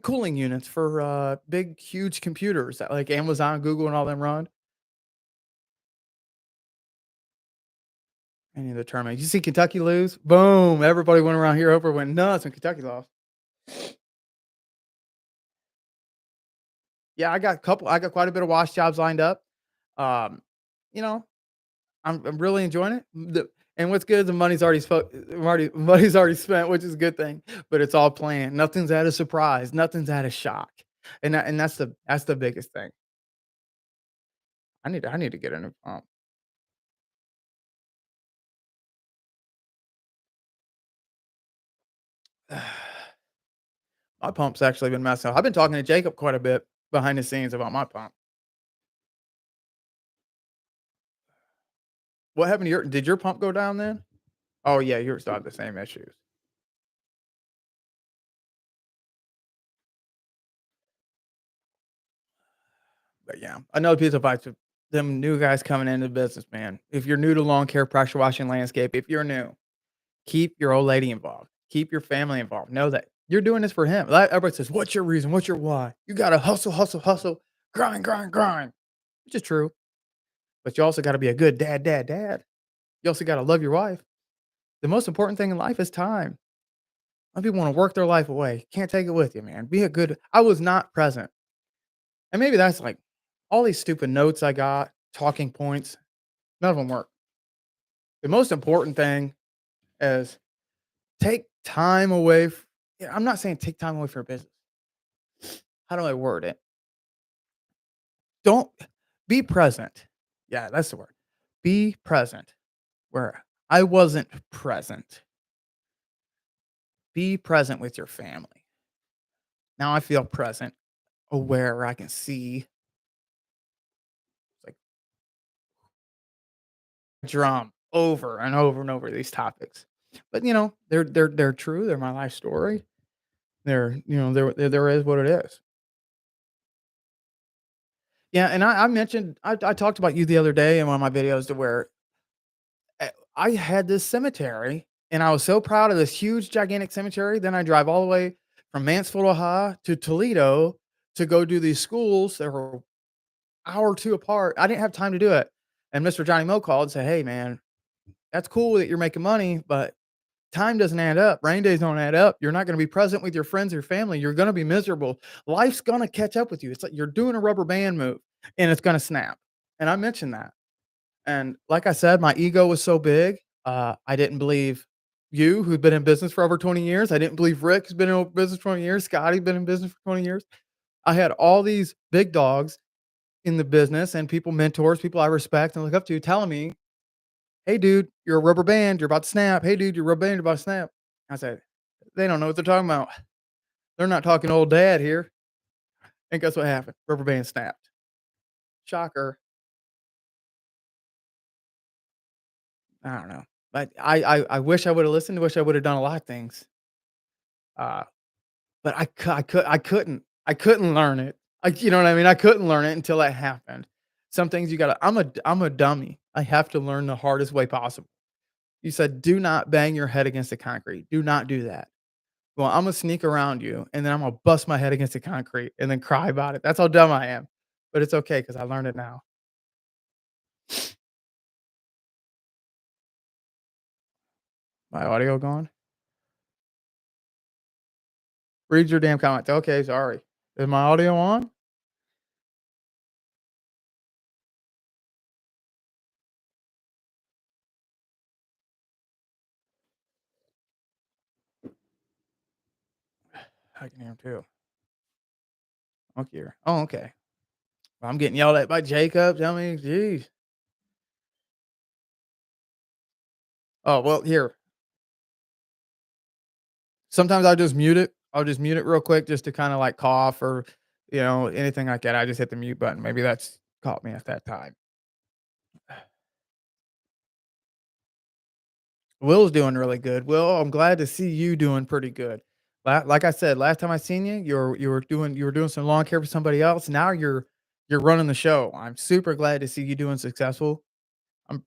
cooling units for big huge computers that like Amazon, Google and all them run. Any of the tournament. You see Kentucky lose? Boom. Everybody went around here over went nuts when Kentucky lost. Yeah, I got quite a bit of wash jobs lined up. Um, you know, I'm really enjoying it. And what's good, the money's already spent, which is a good thing. But it's all planned. Nothing's at a surprise. Nothing's at a shock. And that's the biggest thing. I need to get in a my pump's actually been messing up. I've been talking to Jacob quite a bit behind the scenes about my pump. What happened to did your pump go down then? Oh yeah, yours still have the same issues. But yeah, another piece of advice to them new guys coming into business, man. If you're new to lawn care, pressure washing, landscape, if you're new, keep your old lady involved. Keep your family involved. Know that you're doing this for him. Like, everybody says, "What's your reason? What's your why?" You gotta hustle, hustle, hustle, grind, grind, grind, which is true. But you also got to be a good dad, dad, dad. You also got to love your wife. The most important thing in life is time. Some people want to work their life away. Can't take it with you, man. Be a good. I was not present, and maybe that's like all these stupid notes I got, talking points. None of them work. The most important thing is take time away. Yeah, I'm not saying take time away from your business. How do I word it? Don't be present. Yeah, that's the word. Be present. Where I wasn't present. Be present with your family. Now I feel present, aware, I can see like drum over and over and over these topics. But they're true. They're my life story. There is what it is. Yeah, and I mentioned I talked about you the other day in one of my videos to where I had this cemetery, and I was so proud of this huge, gigantic cemetery. Then I drive all the way from Mansfield, Ohio to Toledo to go do these schools that were hour or 2 apart. I didn't have time to do it. And Mr. Johnny Mo called and said, "Hey, man, that's cool that you're making money, but time doesn't add up. Rain days don't add up. You're not gonna be present with your friends or family. You're gonna be miserable. Life's gonna catch up with you. It's like you're doing a rubber band move, and it's gonna snap." And I mentioned that. And like I said, my ego was so big, I didn't believe you, who'd been in business for over 20 years. I didn't believe Rick, who's been in business for 20 years. Scotty's been in business for 20 years. I had all these big dogs in the business and people, mentors, people I respect and look up to, telling me, "Hey, dude, you're a rubber band. You're about to snap. Hey, dude, you're a rubber band. You're about to snap." I said, "They don't know what they're talking about. They're not talking to old dad here." And guess what happened? Rubber band snapped. Shocker. I don't know. But I wish I would have listened. I wish I would have done a lot of things. Uh, but I couldn't learn it. You know what I mean? I couldn't learn it until that happened. Some things you gotta I'm a dummy. I have to learn the hardest way possible. You said, "Do not bang your head against the concrete. Do not do that." Well, Imma sneak around you, and then I'm gonna bust my head against the concrete and then cry about it. That's how dumb I am. But it's okay because I learned it now. My audio gone? Read your damn comments. Okay, sorry. Is my audio on? I can hear him too. Okay. Oh, okay. I'm getting yelled at by Jacob. Tell me, geez. Oh, well, here. Sometimes I'll just mute it. I'll just mute it real quick just to kind of like cough or, anything like that. I just hit the mute button. Maybe that's caught me at that time. Will's doing really good. Will, I'm glad to see you doing pretty good. Like I said, last time I seen you, you were doing some lawn care for somebody else. Now you're running the show. I'm super glad to see you doing successful. I'm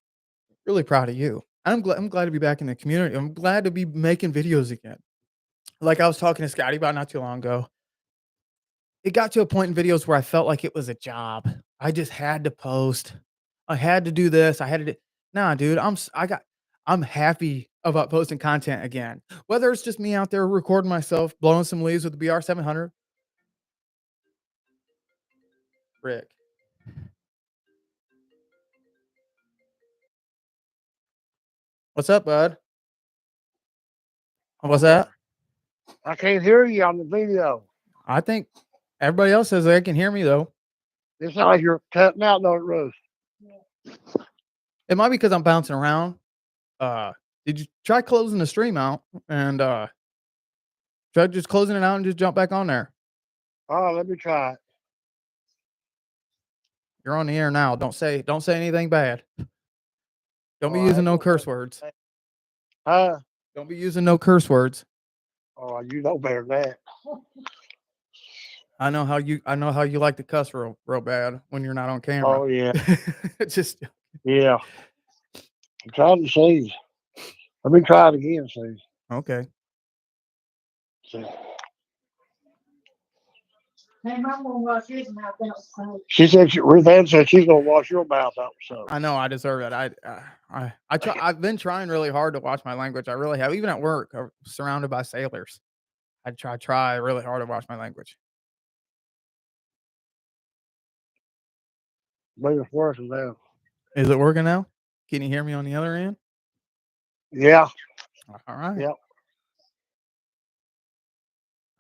really proud of you. I'm glad to be back in the community. I'm glad to be making videos again. Like I was talking to Scotty about not too long ago. It got to a point in videos where I felt like it was a job. I just had to post. I had to do this. I had to do Nah, dude, I'm happy about posting content again. Whether it's just me out there recording myself, blowing some leaves with the BR700. Rick. What's up, bud? What's that? I can't hear you on the video. I think everybody else says they can hear me though. It's not like you're cutting out no roof. It might be because I'm bouncing around. Did you try closing the stream out and try just closing it out and just jump back on there? Oh, let me try it. You're on the air now. Don't say anything bad. Don't be Oh, I using ain't no gonna curse say words. that. Huh? Don't be using no curse words. Oh, you know better than that. I know how you like to cuss real bad when you're not on camera. Oh yeah, Just yeah. I'm trying to see. Let me try it again, see. okay. See. She said Ruth Ann said she's gonna wash your mouth out with soap. I know I deserve it. I've been trying really hard to watch my language. I really have. Even at work, I'm surrounded by sailors. I try really hard to watch my language. But it's worse than that. Is it working now? Can you hear me on the other end? Yeah, All right. yeah.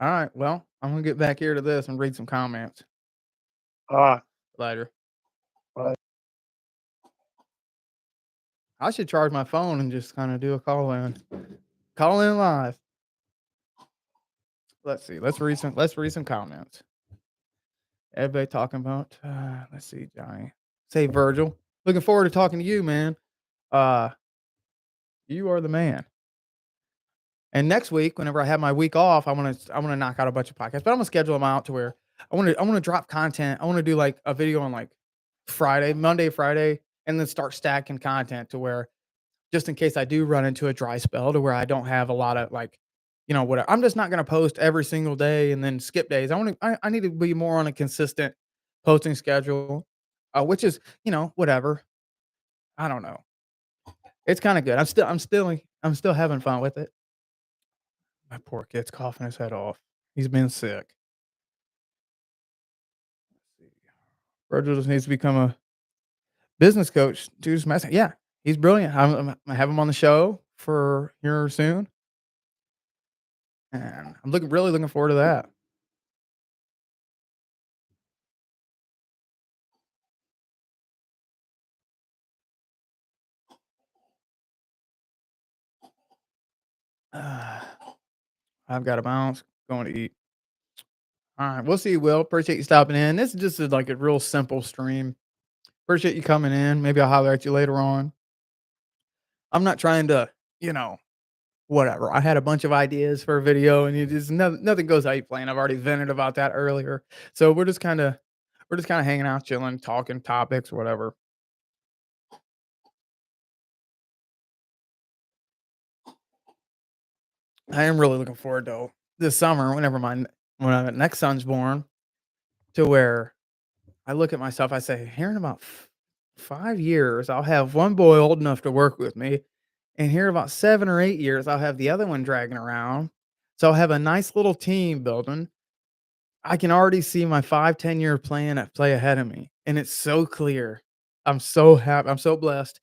All right. Well, I'm gonna get back here to this and read some comments All right. later. Right. I should charge my phone and just kind of do a call in. Call in live. Let's see. Let's read some comments. Everybody talking about let's see, Johnny. Say Virgil. Looking forward to talking to you, man. Uh you are the man. And next week, whenever I have my week off, I want to knock out a bunch of podcasts, but I'm gonna schedule them out to where I wanna drop content. I wanna do, like, a video on, like, Friday, Monday, Friday, and then start stacking content to where just in case I do run into a dry spell to where I don't have a lot of, like, whatever. I'm just not gonna post every single day and then skip days. I need to be more on a consistent posting schedule, which is, whatever. I don't know. It's kinda good. I'm still having fun with it. My poor kid's coughing his head off. He's been sick. Virgil just needs to become a business coach. Dude's messing. Yeah, he's brilliant. I have him on the show for here soon, and I'm really looking forward to that. I've got to bounce. Going to eat. All right, we'll see you, Will. Appreciate you stopping in. This is just like a real simple stream. Appreciate you coming in. Maybe I'll holler at you later on. I'm not trying to, you know, whatever. I had a bunch of ideas for a video, and it just nothing goes how you plan. I've already vented about that earlier, so we're just kind of hanging out, chilling, talking topics, whatever. I am really looking forward though this summer, when my next son's born, to where I look at myself. I say, here in about 5 years, I'll have one boy old enough to work with me, and here about 7 or 8 years, I'll have the other one dragging around. So I'll have a nice little team building. I can already see my 5, 10 year plan at play ahead of me, and it's so clear. I'm so happy. I'm so blessed.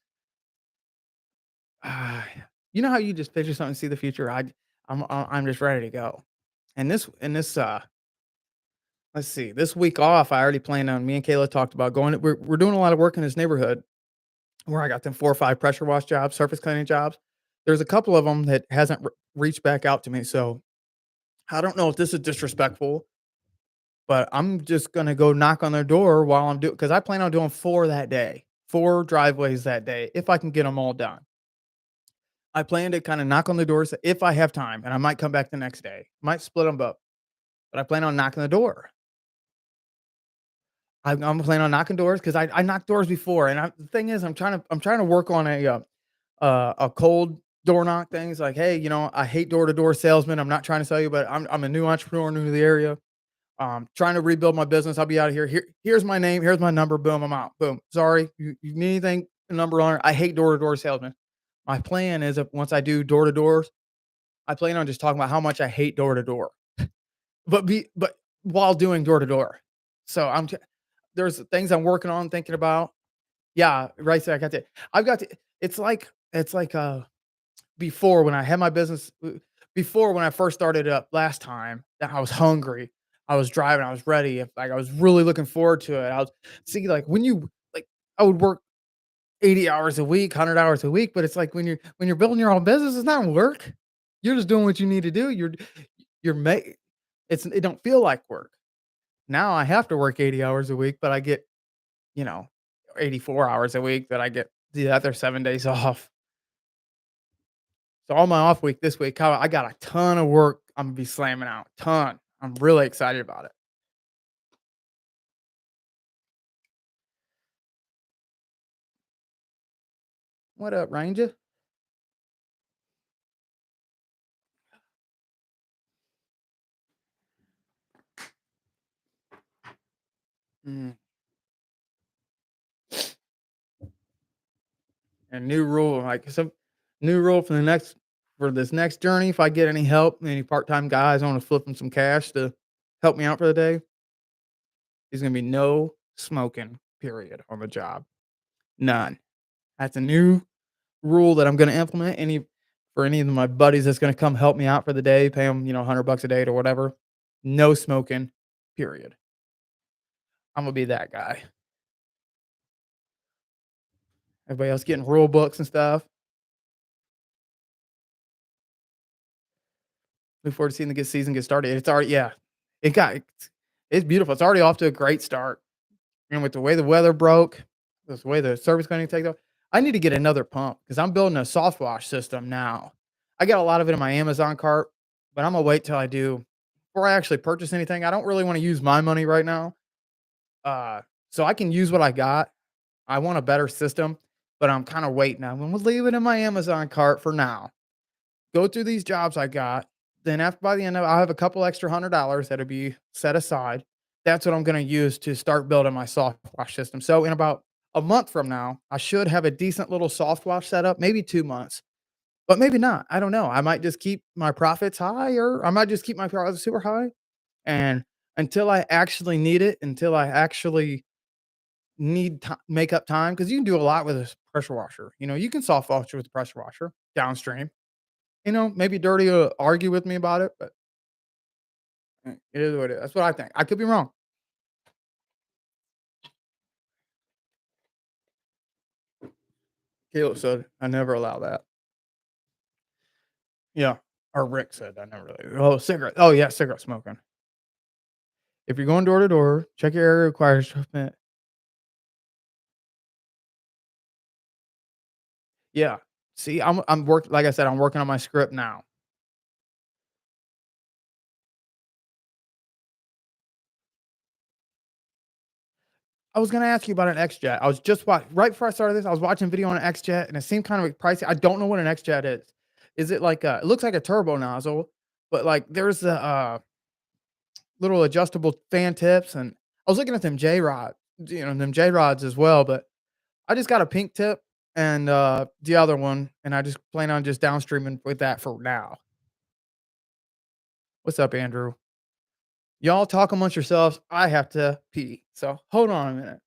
Ah, you know how you just picture something, see the future? I'm just ready to go. And this, let's see, this week off, I already planned on. Me and Kayla talked about going. We're doing a lot of work in this neighborhood where I got them 4 or 5 pressure wash jobs, surface cleaning jobs. There's a couple of them that hasn't reached back out to me, so I don't know if this is disrespectful, but I'm just gonna go knock on their door while I'm doing, because I plan on doing 4 that day, 4 driveways that day, if I can get them all done. I plan to kinda knock on the doors if I have time, and I might come back the next day. Might split them up, but I plan on knocking the door. I'm planning on knocking doors because I knocked doors before, and the thing is, I'm trying to work on a cold door knock thing. It's like, "Hey, I hate door to door salesmen. I'm not trying to sell you, but I'm a new entrepreneur, new to the area. Trying to rebuild my business. I'll be out of here. Here's my name. Here's my number. Boom, I'm out. Boom. Sorry, you need anything? A number on it. I hate door to door salesmen. My plan is, if once I do door to doors, I plan on just talking about how much I hate door to door, but while doing door to door. So there's things I'm working on, thinking about. Yeah, right. So I've got to. It's like before when I had my business, before when I first started up last time, that I was hungry. I was driving. I was ready. Like, I was really looking forward to it. I was see like when you like I would work 80 hours a week, 100 hours a week, but it's like when you're building your own business, it's not work. You're just doing what you need to do. You're ma- it don't feel like work. Now I have to work 80 hours a week, but I get, you know, 84 hours a week that I get the other 7 days off. So on my off week this week, I got a ton of work I'm gonna be slamming out. Ton. I'm really excited about it. What up, Ranger? Mm. And new rule, like some new rule for this next journey. If I get any help, any part-time guys, I want to flip them some cash to help me out for the day. There's gonna be no smoking, period, on the job. None. That's a new rule that I'm gonna implement. For any of my buddies that's gonna come help me out for the day, pay them, $100 a day or whatever. No smoking, period. I'm gonna be that guy. Everybody else getting rule books and stuff. Look forward to seeing the good season get started. It's already, yeah. It's beautiful. It's already off to a great start. And with the way the weather broke, the way the service company takes off, I need to get another pump because I'm building a soft wash system now. I got a lot of it in my Amazon cart, but I'm gonna wait till I do before I actually purchase anything, I don't really wanna use my money right now, uh, so I can use what I got. I want a better system, but I'm kinda waiting. I'm gonna leave it in my Amazon cart for now. Go through these jobs I got, then after by the end of it, I'll have a couple extra $100 that'll be set aside. That's what I'm gonna use to start building my soft wash system. So in about a month from now, I should have a decent little soft wash set up, maybe 2 months, but maybe not. I don't know. I might just keep my profits high, or I might just keep my profits super high, and until I actually need it, until I actually need to make up time, because you can do a lot with a pressure washer. You can soft wash with a pressure washer downstream. Maybe Dirty will argue with me about it, but it is what it is. That's what I think. I could be wrong. Caleb said, "I never allow that." Yeah. Or Rick said, "I never really." Oh, cigarette. Oh, yeah, cigarette smoking. If you're going door to door, check your area requires permit. Yeah. See, like I said, I'm working on my script now. I was gonna ask you about an X-Jet. I was just right before I started this, I was watching a video on an X-Jet, and it seemed kind of pricey. I don't know what an X-Jet is. Is it like it looks like a turbo nozzle, but, like, there's a, little adjustable fan tips, and I was looking at them J rods as well, but I just got a pink tip and, the other one, and I just plan on just downstreaming with that for now. What's up, Andrew? Y'all talk amongst yourselves. I have to pee, so hold on a minute.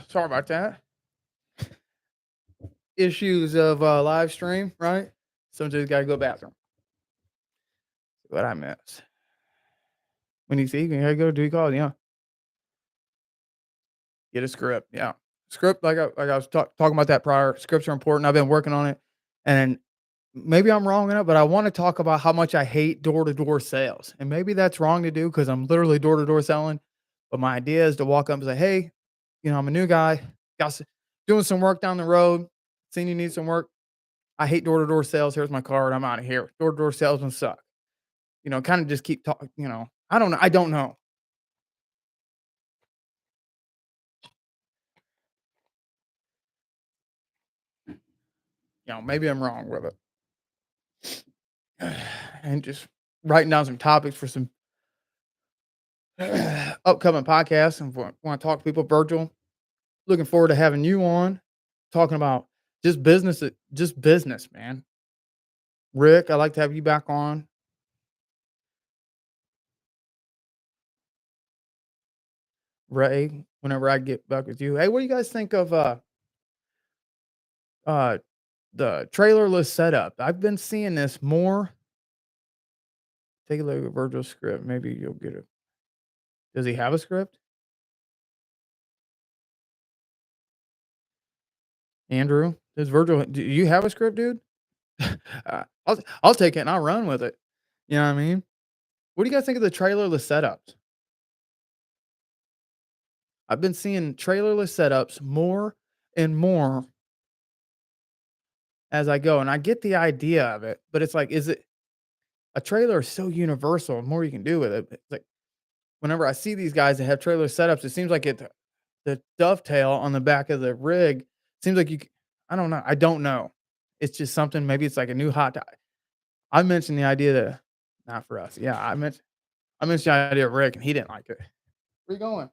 Sorry about that. Issues of, live stream, right? Sometimes gotta go bathroom. What I miss. When you see, you gotta go do call, yeah. Get a script, yeah. Script, like I was talking about that prior, scripts are important. I've been working on it, and maybe I'm wrong in it, but I wanna talk about how much I hate door-to-door sales, and maybe that's wrong to do because 'cause I'm literally door-to-door selling, but my idea is to walk up and say, "Hey, I'm a new guy, got s doing some work down the road, seen you need some work. I hate door-to-door sales. Here's my card. I'm outta here. Door-to-door salesmen suck." Kinda just keep talking. I don't know. Maybe I'm wrong with it. And just writing down some topics for some upcoming podcasts, and wanna talk to people. Virtual. Looking forward to having you on, talking about just business, man. Rick, I'd like to have you back on. Ray, whenever I get back with you. Hey, what do you guys think of, uh, the trailerless setup? I've been seeing this more. Take a look at Virgil's script. Maybe you'll get it. Does he have a script? Andrew, do you have a script, dude? I'll take it and I'll run with it. You know what I mean? What do you guys think of the trailerless setups? I've been seeing trailerless setups more and more as I go, and I get the idea of it, but it's like, is it a trailer is so universal, the more you can do with it. It's like whenever I see these guys that have trailer setups, it seems like the dovetail on the back of the rig seems like I don't know. I don't know. It's just something. Maybe it's like a new hot. I mentioned the idea that not for us. Yeah, I mentioned the idea of Rick, and he didn't like it. Where you going?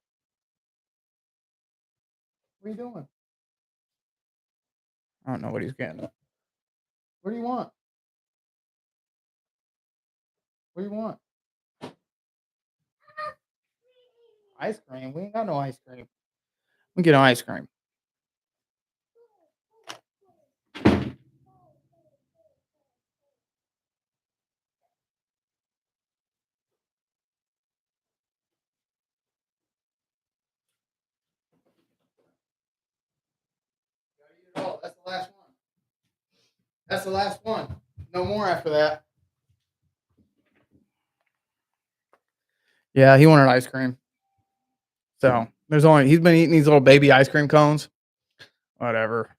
What are you doing? I don't know what he's getting. What do you want? What do you want? Ice cream? We ain't got no ice cream. We get no ice cream. Oh, that's the last one. That's the last one. No more after that. Yeah, he wanted ice cream. So he's been eating these little baby ice cream cones. Whatever.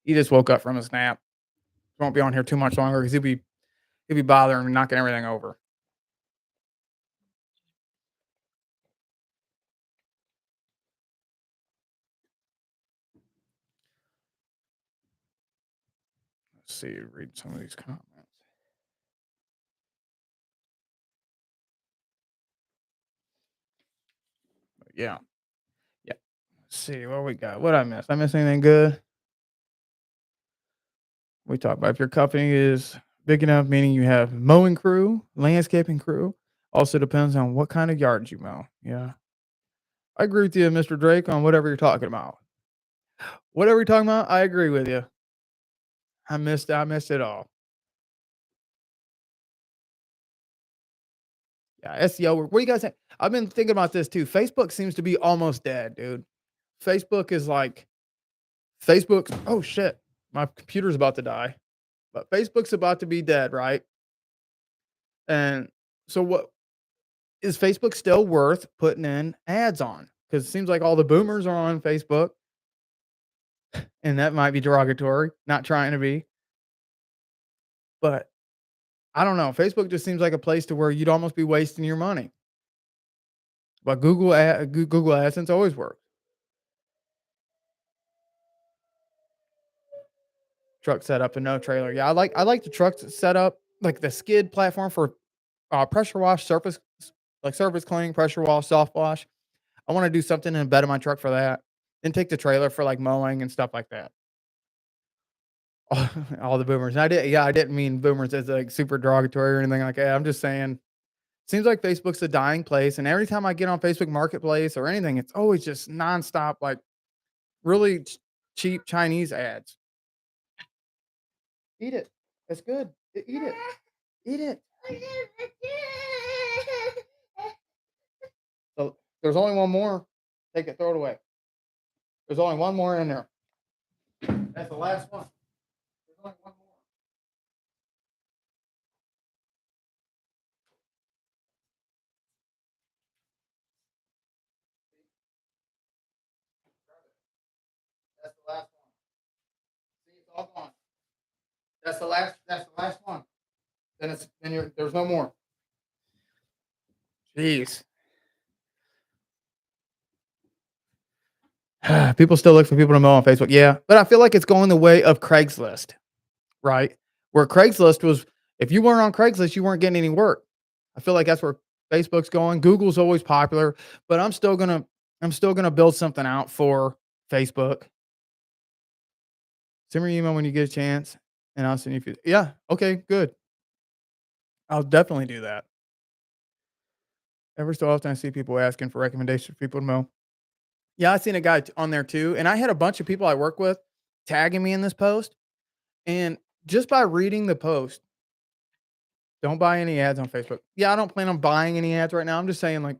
He just woke up from his nap. Won't be on here too much longer because he'll be bothering me, knocking everything over. Let's see, read some of these comments. Yeah. Yeah. Let's see what we got. What I missed? I miss anything good? We talked about if your company is big enough, meaning you have mowing crew, landscaping crew. Also depends on what kind of yards you mow. Yeah. I agree with you, Mr. Drake, on whatever you're talking about. Whatever you're talking about, I agree with you. I missed it all. Yeah, SEO. What do you guys think? I've been thinking about this too. Facebook seems to be almost dead, dude. Facebook is like Facebook. Oh shit, my computer's about to die. But Facebook's about to be dead, right? And so, what is Facebook still worth putting in ads on? Because it seems like all the boomers are on Facebook, and that might be derogatory. Not trying to be, but I don't know. Facebook just seems like a place to where you'd almost be wasting your money. But Google AdSense always works. Truck setup and no trailer. Yeah, I like the truck setup, like the skid platform for pressure wash, surface cleaning, pressure wash, soft wash. I want to do something in the bed of my truck for that. Then take the trailer for like mowing and stuff like that. All the boomers. And I didn't mean boomers as like super derogatory or anything like that. I'm just saying, seems like Facebook's a dying place. And every time I get on Facebook Marketplace or anything, it's always just nonstop, like really cheap Chinese ads. Eat it. It's good. Eat it. Eat it. So there's only one more. Take it, throw it away. There's only one more in there. That's the last one. There's only one more. That's the last one. See, it's all gone. That's the last one. There's no more. Jeez. People still look for people to mow on Facebook. Yeah, but I feel like it's going the way of Craigslist, right? Where Craigslist was, if you weren't on Craigslist, you weren't getting any work. I feel like that's where Facebook's going. Google's always popular, but I'm still gonna build something out for Facebook. Send me an email when you get a chance, and I'll send you. Yeah, okay, good. I'll definitely do that. Every so often, I see people asking for recommendations for people to mow. Yeah, I seen a guy on there too, and I had a bunch of people I work with tagging me in this post, and just by reading the post, don't buy any ads on Facebook. Yeah, I don't plan on buying any ads right now. I'm just saying, like,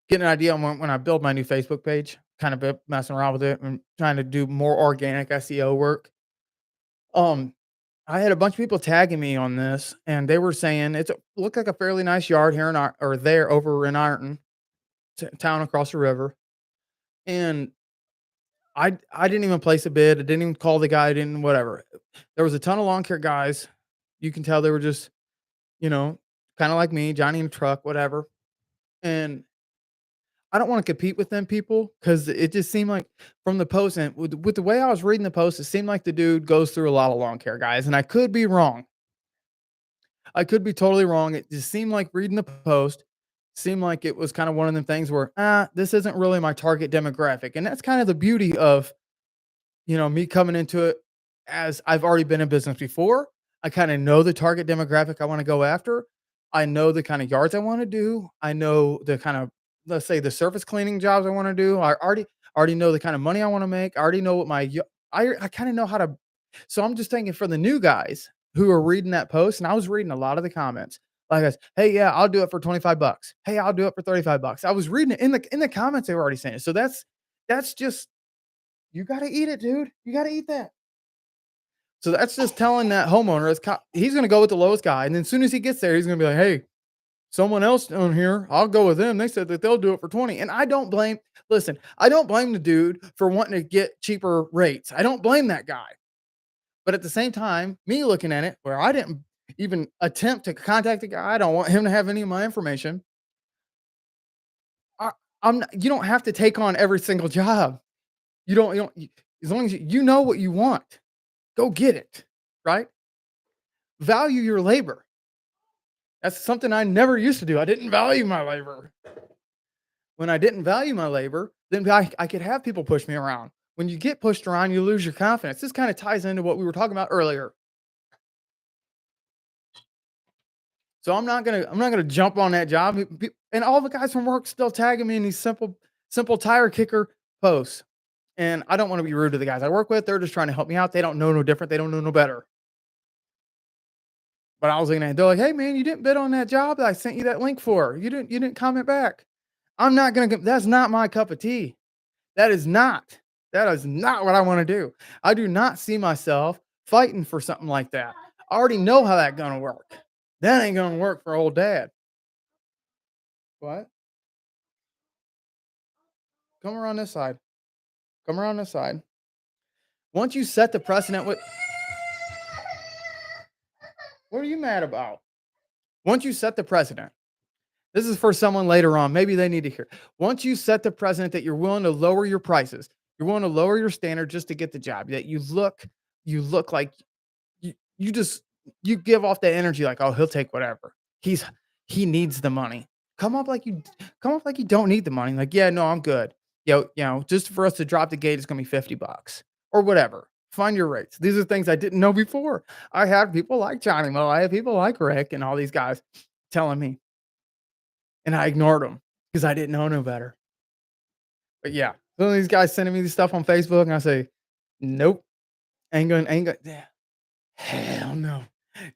getting an idea on when I build my new Facebook page, kind of messing around with it and trying to do more organic SEO work. Um, I had a bunch of people tagging me on this, and they were saying looked like a fairly nice yard here or there over in Ironton, town across the river, and I didn't even place a bid. I didn't even call the guy. I didn't whatever. There was a ton of lawn care guys. You can tell they were just, you know, kind of like me, Johnny in a truck, whatever. And I don't want to compete with them people because it just seemed like from the post and with the way I was reading the post, it seemed like the dude goes through a lot of lawn care guys, and I could be wrong. I could be totally wrong. It just seemed like reading the post seemed like it was kind of one of them things where this isn't really my target demographic, and that's kind of the beauty of me coming into it as I've already been in business before. I kind of know the target demographic I want to go after. I know the kind of yards I want to do. I know the kind of, let's say, the surface cleaning jobs I want to do. I already know the kind of money I want to make. I already know what I kind of know how to. So I'm just thinking for the new guys who are reading that post, and I was reading a lot of the comments. Like, hey, yeah, I'll do it for $25. Hey, I'll do it for $35. I was reading it in the comments. They were already saying it. So that's just you gotta eat it, dude. You gotta eat that. So that's just telling that homeowner he's gonna go with the lowest guy, and then as soon as he gets there, he's gonna be like, "Hey, someone else on here, I'll go with them. They said that they'll do it for 20." And I don't blame. Listen, I don't blame the dude for wanting to get cheaper rates. I don't blame that guy. But at the same time, me looking at it, where I didn't even attempt to contact the guy, I don't want him to have any of my information. I, you don't have to take on every single job. As long as you know what you want. Go get it, right? Value your labor. That's something I never used to do. I didn't value my labor. When I didn't value my labor, then I could have people push me around. When you get pushed around, you lose your confidence. This kind of ties into what we were talking about earlier. So I'm not gonna jump on that job. And all the guys from work still tagging me in these simple tire kicker posts. And I don't want to be rude to the guys I work with. They're just trying to help me out. They don't know no different. They don't know no better. But I was looking at it, they're like, "Hey man, you didn't bid on that job that I sent you that link for. You didn't comment back." I'm not gonna that's not my cup of tea. That is not. That is not what I want to do. I do not see myself fighting for something like that. I already know how that's gonna work. That ain't gonna work for old dad. What? Come around this side. Come around this side. Once you set the precedent with what are you mad about? Once you set the precedent, this is for someone later on. Maybe they need to hear. Once you set the precedent that you're willing to lower your prices, you're willing to lower your standard just to get the job. That you look like you just you give off that energy like, oh, he'll take whatever. He needs the money. Come up like you come up like you don't need the money. Like, yeah, no, I'm good. Just for us to drop the gate, it's gonna be $50 or whatever. Find your rates. These are things I didn't know before. I had people like Johnny Mo, I had people like Rick and all these guys telling me, and I ignored them because I didn't know no better. But yeah, some of these guys sending me this stuff on Facebook, and I say, nope, ain't going. Yeah, hell no,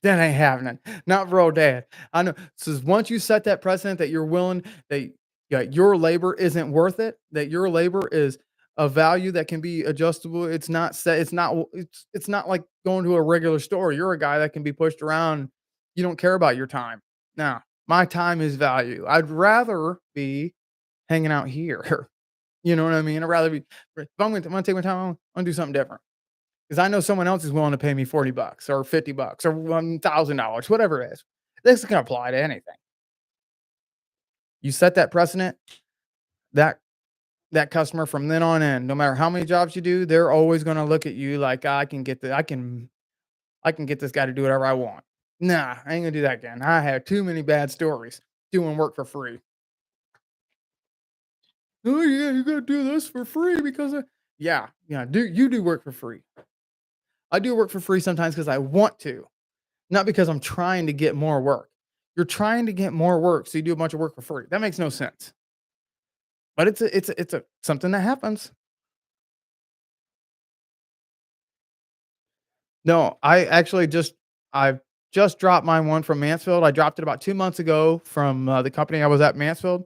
that ain't happening. Not for old dad. I know. So once you set that precedent that you're willing that your labor isn't worth it, that your labor is a value that can be adjustable. It's not set. It's not like going to a regular store. You're a guy that can be pushed around. You don't care about your time. Now, my time is value. I'd rather be hanging out here. You know what I mean? I'd rather be if I'm gonna take my time, I'm gonna do something different. Because I know someone else is willing to pay me $40 or $50 or $1,000, whatever it is. This can apply to anything. You set that precedent, that that customer from then on in, no matter how many jobs you do, they're always gonna look at you like I can get this guy to do whatever I want. Nah, I ain't gonna do that again. I have too many bad stories doing work for free. Oh yeah, you gotta do this for free because yeah, do work for free. I do work for free sometimes because I want to, not because I'm trying to get more work. You're trying to get more work, so you do a bunch of work for free. That makes no sense. But it's a something that happens. No, I just dropped my one from Mansfield. I dropped it about 2 months ago from the company I was at Mansfield,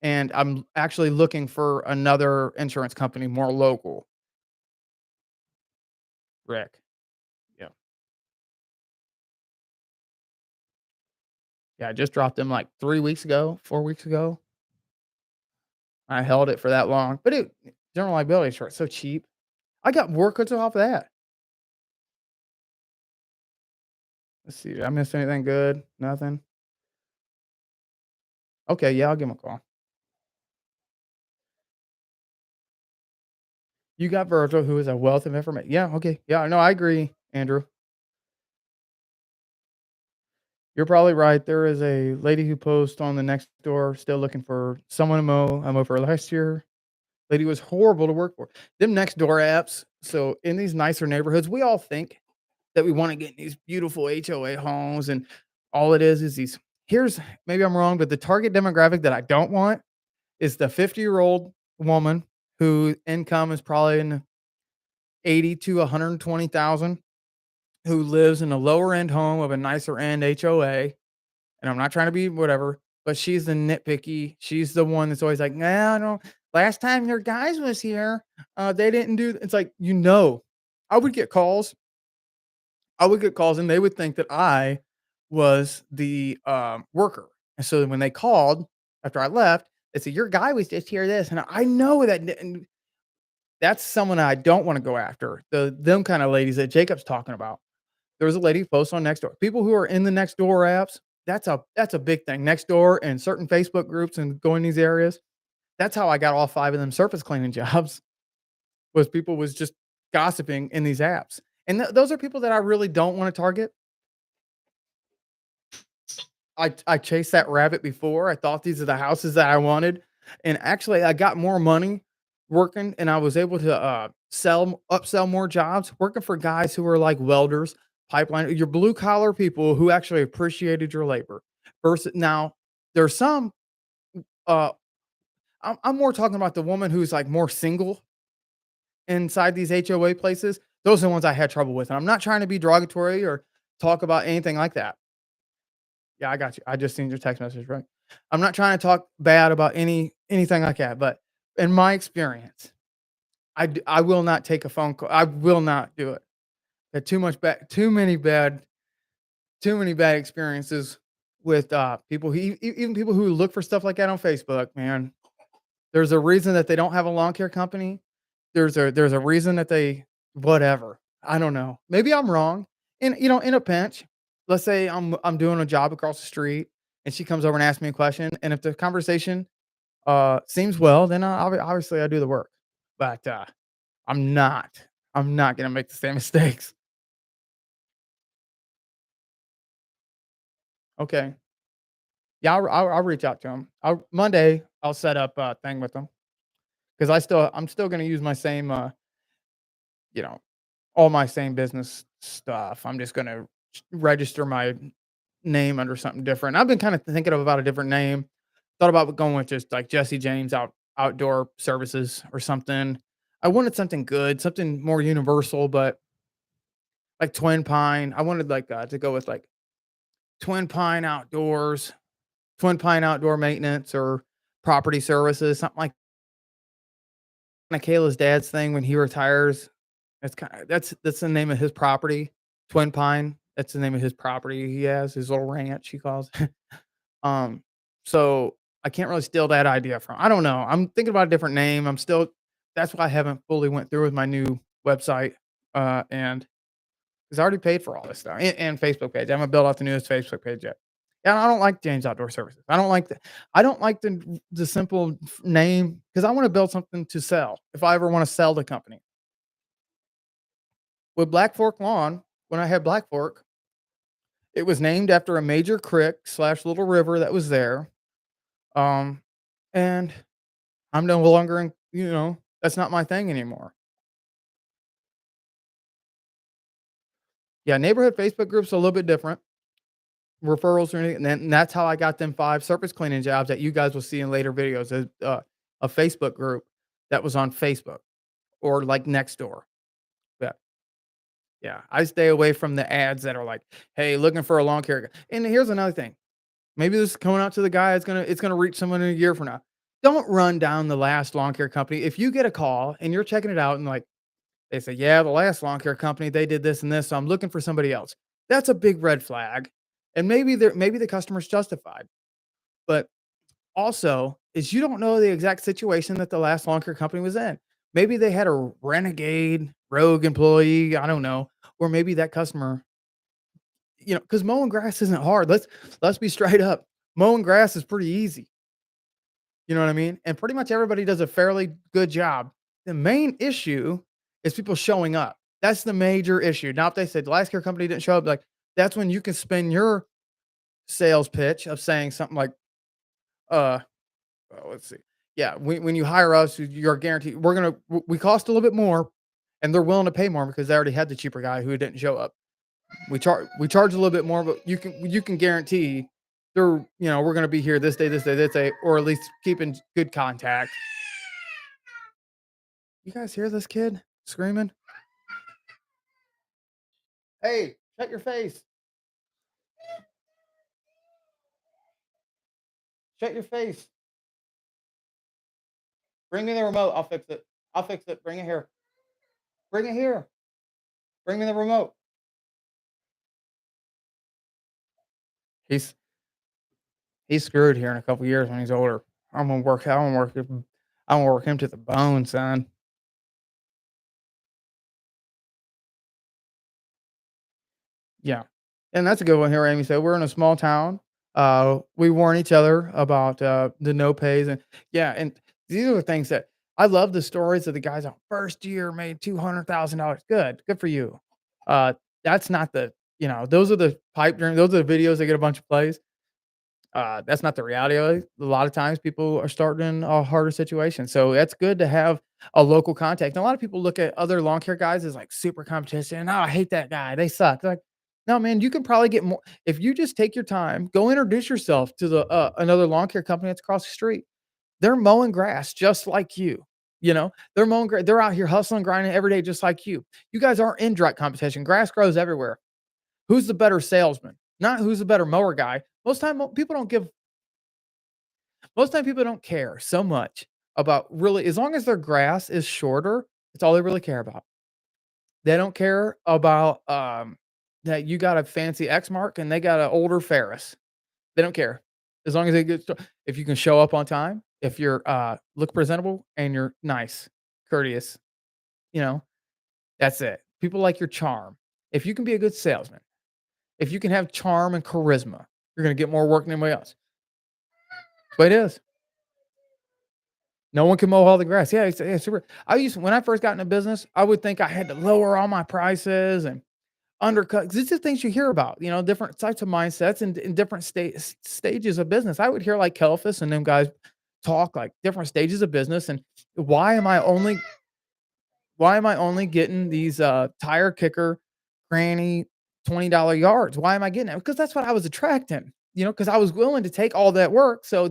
and I'm actually looking for another insurance company more local. Rick. Yeah. Yeah, I just dropped them like 3 weeks ago, 4 weeks ago. I held it for that long, but General liability insurance, so cheap. I got more goods off of that. Let's see, did I miss anything good? Nothing? Okay, yeah, I'll give him a call. You got Virgil, who is a wealth of information. Yeah, okay. Yeah, no, I agree, Andrew. You're probably right. There is a lady who posts on the next door still looking for someone to mow. I mowed for her last year. Lady was horrible to work for. Them next door apps. So in these nicer neighborhoods, we all think that we want to get in these beautiful HOA homes, and all it is these. Here's maybe I'm wrong, but the target demographic that I don't want is the 50-year-old woman whose income is probably in 80 to 120,000, who lives in a lower end home of a nicer end HOA. And I'm not trying to be whatever, but she's the nitpicky. She's the one that's always like, "Nah, no. Last time your guys was here, they didn't do." It's like, I would get calls. I would get calls, and they would think that I was the worker. And so when they called after I left, they said, "Your guy was just here." This, and I know that. And that's someone I don't want to go after. Them kind of ladies that Jacob's talking about. There was a lady who posts on Nextdoor. People who are in the Nextdoor apps, that's a big thing. Nextdoor and certain Facebook groups and going these areas. That's how I got all 5 of them surface cleaning jobs, was people was just gossiping in these apps. And those are people that I really don't want to target. I chased that rabbit before. I thought these are the houses that I wanted, and actually I got more money working, and I was able to upsell more jobs working for guys who were like welders, pipeline, your blue collar people who actually appreciated your labor. Versus now, there's some. Uh, I'm more talking about the woman who's like more single inside these HOA places. Those are the ones I had trouble with, and I'm not trying to be derogatory or talk about anything like that. Yeah, I got you. I just seen your text message, right? I'm not trying to talk bad about anything like that, but in my experience, I will not take a phone call. I will not do it. Had too many bad experiences with people who even people who look for stuff like that on Facebook, man. There's a reason that they don't have a lawn care company. There's a reason that they whatever. I don't know. Maybe I'm wrong. And in a pinch, let's say I'm doing a job across the street and she comes over and asks me a question. And if the conversation seems well, then obviously I do the work. But I'm not. I'm not gonna make the same mistakes. Okay. Yeah, I'll reach out to him. Monday. I'll set up a thing with them because I'm still gonna use my same you know all my same business stuff. I'm just gonna register my name under something different. I've been kind of thinking about a different name. Thought about going with just like Jesse James Outdoor Services or something. I wanted something good, something more universal, but like Twin Pine. I wanted like to go with like Twin Pine Outdoors, Twin Pine Outdoor Maintenance, or Property Services, something like Kayla's dad's thing when he retires. That's the name of his property, Twin Pine. That's the name of his property he has, his little ranch, he calls it. So I can't really steal that idea from I don't know. I'm thinking about a different name. That's why I haven't fully went through with my new website, and 'cause I already paid for all this stuff and Facebook page. I haven't built out the newest Facebook page yet. And I don't like James Outdoor Services. I don't like the simple name because I want to build something to sell if I ever want to sell the company. With Black Fork Lawn, when I had Black Fork, it was named after a major creek slash little river that was there. Um, and I'm no longer that's not my thing anymore. Yeah, neighborhood Facebook groups are a little bit different. Referrals or anything, and that's how I got them 5 surface cleaning jobs that you guys will see in later videos, a Facebook group that was on Facebook or like Nextdoor. Yeah, yeah. I stay away from the ads that are like, "Hey, looking for a lawn care guy." And here's another thing. Maybe this is coming out to the guy it's gonna reach someone in a year from now. Don't run down the last lawn care company. If you get a call and you're checking it out and like they say, "Yeah, the last lawn care company, they did this and this, so I'm looking for somebody else." That's a big red flag. And maybe the customer's justified. But also is you don't know the exact situation that the last lawn care company was in. Maybe they had a renegade rogue employee, I don't know, or maybe that customer, because mowing grass isn't hard. Let's be straight up. Mowing grass is pretty easy. You know what I mean? And pretty much everybody does a fairly good job. The main issue is people showing up. That's the major issue. Now, if they said the last care company didn't show up, like that's when you can spin your sales pitch of saying something like, uh, let's see. Yeah, when you hire us, you're guaranteed we cost a little bit more and they're willing to pay more because they already had the cheaper guy who didn't show up. We charge a little bit more, but you can guarantee we're gonna be here this day, or at least keep in good contact. You guys hear this kid screaming? Hey, shut your face. Shut your face. Bring me the remote. I'll fix it. I'll fix it. Bring it here. Bring it here. Bring me the remote. He's he's screwed here in a couple years when he's older. I'm gonna work him to the bone, son. Yeah. And that's a good one here, Amy said. We're in a small town. We warn each other about the no pays. And yeah, and these are the things that I love the stories of the guys on first year made $200,000. Good. Good for you. That's not those are the pipe dreams. Those are the videos that get a bunch of plays. That's not the reality of it. A lot of times people are starting in a harder situation. So that's good to have a local contact. And a lot of people look at other lawn care guys as like super competition. Oh, I hate that guy. They suck. Like, no, man, you can probably get more if you just take your time, go introduce yourself to the another lawn care company that's across the street. They're mowing grass just like you. They're mowing grass. They're out here hustling, grinding every day just like you. You guys aren't in direct competition. Grass grows everywhere. Who's the better salesman? Not who's the better mower guy. Most time people don't care so much about really as long as their grass is shorter, it's all they really care about. They don't care about that you got a fancy X mark and they got an older Ferris. They don't care. As long as if you can show up on time, if you're look presentable and you're nice, courteous, you know, that's it. People like your charm. If you can be a good salesman, if you can have charm and charisma, you're gonna get more work than anybody else. That's the way it is. No one can mow all the grass. Yeah, it's super. When I first got into business, I would think I had to lower all my prices and undercut because it's the things you hear about, different types of mindsets and in different stages of business. I would hear like Kelfis and them guys talk like different stages of business and why am I only why am I only getting these tire kicker granny $20 yards? Why am I getting it? Because that's what I was attracting, because I was willing to take all that work. So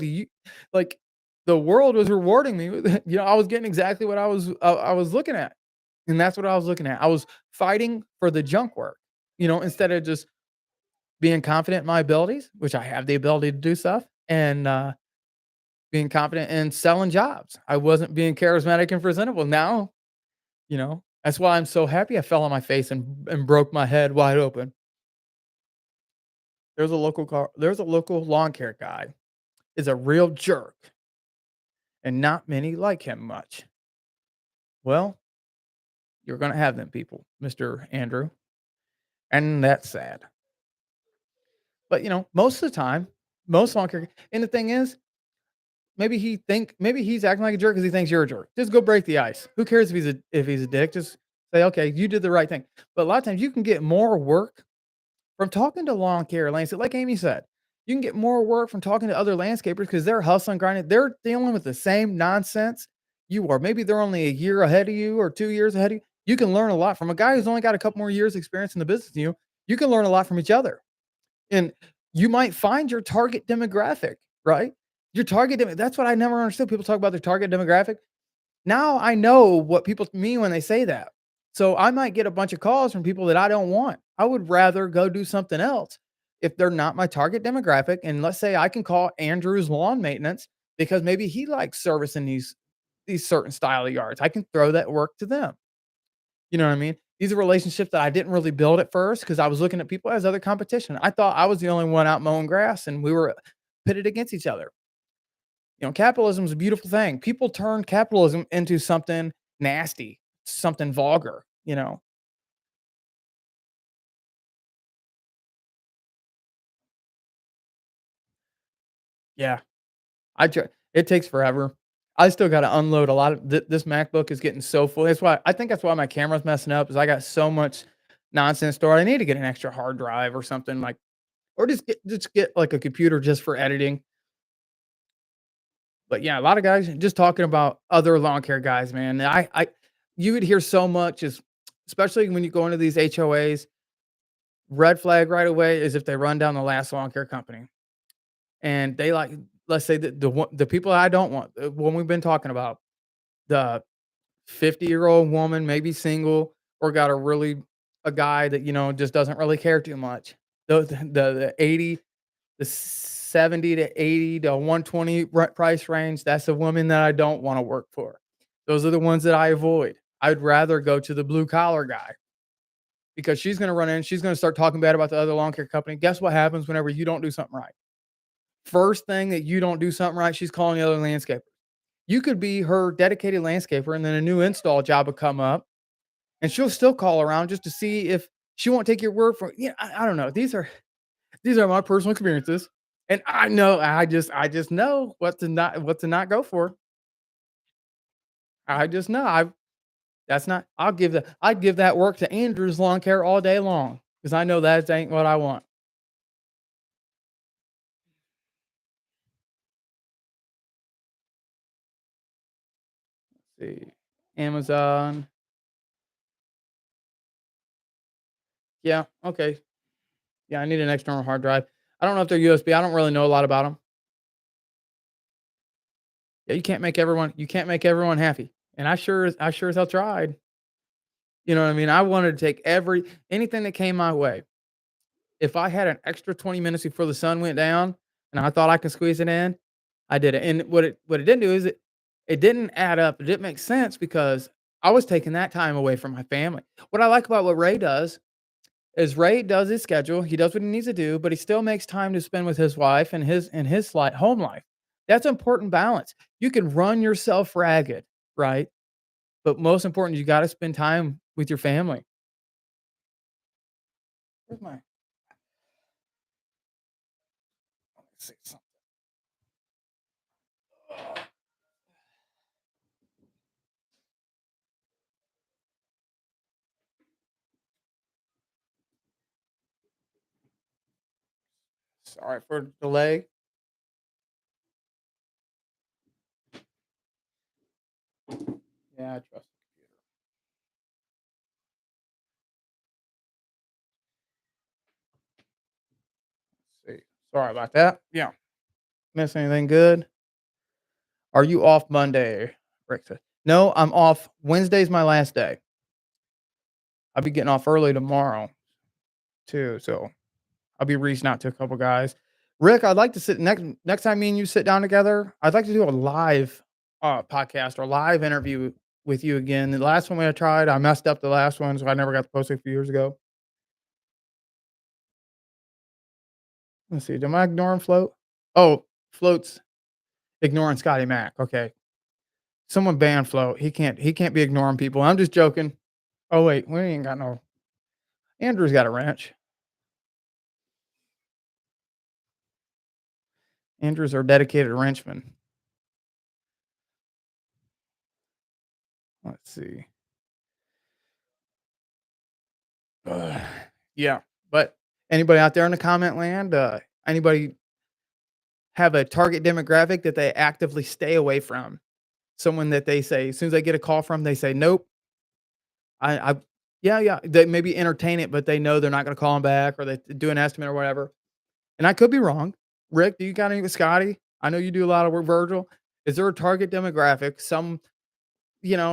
like the world was rewarding me with, I was getting exactly what I was looking at. And that's what I was looking at. I was fighting for the junk work, instead of just being confident in my abilities, which I have the ability to do stuff, and being confident in selling jobs. I wasn't being charismatic and presentable. Now, that's why I'm so happy I fell on my face and broke my head wide open. There's a local lawn care guy is a real jerk, and not many like him much. Well, you're gonna have them people, Mr. Andrew, and that's sad. But, most of the time, most lawn care and the thing is, maybe he's acting like a jerk because he thinks you're a jerk. Just go break the ice. Who cares if he's a dick? Just say, "Okay, you did the right thing." But a lot of times you can get more work from talking to lawn care landscape like Amy said. You can get more work from talking to other landscapers because 'cause they're hustling, grinding. They're dealing with the same nonsense you are. Maybe they're only a year ahead of you or 2 years ahead of you. You can learn a lot from a guy who's only got a couple more years experience in the business than you. You can learn a lot from each other. And you might find your target demographic, right? Your target demo That's what I never understood. People talk about their target demographic. Now I know what people mean when they say that. So I might get a bunch of calls from people that I don't want. I would rather go do something else if they're not my target demographic. And let's say I can call Andrew's lawn maintenance because maybe he likes servicing these certain style of yards. I can throw that work to them. You know what I mean? These are relationships that I didn't really build at first because I was looking at people as other competition. I thought I was the only one out mowing grass and we were pitted against each other. Capitalism is a beautiful thing. People turn capitalism into something nasty, something vulgar, you know? Yeah. It takes forever. I still gotta unload a lot of this MacBook is getting so full. That's why my camera's messing up is I got so much nonsense stored. I need to get an extra hard drive or something like or just get like a computer just for editing. But yeah, a lot of guys just talking about other lawn care guys, man. I you would hear so much is especially when you go into these HOAs, red flag right away is if they run down the last lawn care company. And they like let's say the people I don't want, the one we've been talking about, the 50-year-old woman, maybe single, or got a guy that, just doesn't really care too much. The 80, the 70 to 80 to 120 price range, that's a woman that I don't wanna work for. Those are the ones that I avoid. I'd rather go to the blue collar guy because she's gonna run in, she's gonna start talking bad about the other lawn care company. Guess what happens whenever you don't do something right? First thing that you don't do something right, she's calling the other landscaper. You could be her dedicated landscaper, and then a new install job will come up, and she'll still call around just to see if she won't take your word for it. I don't know. These are my personal experiences, and I just know what to not go for. I just know. That's not. I'd give that work to Andrew's lawn care all day long because I know that ain't what I want. Let's see, Amazon. Yeah. Okay. Yeah, I need an external hard drive. I don't know if they're USB. I don't really know a lot about them. Yeah, you can't make everyone happy. And I sure as hell tried. You know what I mean? I wanted to take anything that came my way. If I had an extra 20 minutes before the sun went down and I thought I could squeeze it in, I did it. And what it didn't do is it didn't add up. It didn't make sense because I was taking that time away from my family. What I like about what Ray does is Ray does his schedule, he does what he needs to do, but he still makes time to spend with his wife and his home life. That's important balance. You can run yourself ragged, right? But most important, you gotta spend time with your family. Where's my let's see some sorry for the delay. Yeah, I trust the computer. Let's see. Sorry about that. Yeah. Miss anything good? Are you off Monday? Rick said. No, I'm off. Wednesday's my last day. I'll be getting off early tomorrow too. So I'll be reaching out to a couple guys. Rick, I'd like to sit next time me and you sit down together. I'd like to do a live podcast or live interview with you again. The last one I tried, I messed up the last one, so I never got to post it a few years ago. Let's see. Am I ignoring Float? Oh, Float's ignoring Scotty Mac. Okay. Someone ban Float. He can't be ignoring people. I'm just joking. Oh wait, we ain't got no Andrew's got a wrench. Andrew's our dedicated wrenchman. Let's see. Uh, yeah, but anybody out there in the comment land, anybody have a target demographic that they actively stay away from? Someone that they say as soon as they get a call from, they say, "Nope." I yeah, yeah. They maybe entertain it, but they know they're not going to call them back or they do an estimate or whatever. And I could be wrong. Rick, do you got any with Scotty? I know you do a lot of work, Virgil. Is there a target demographic?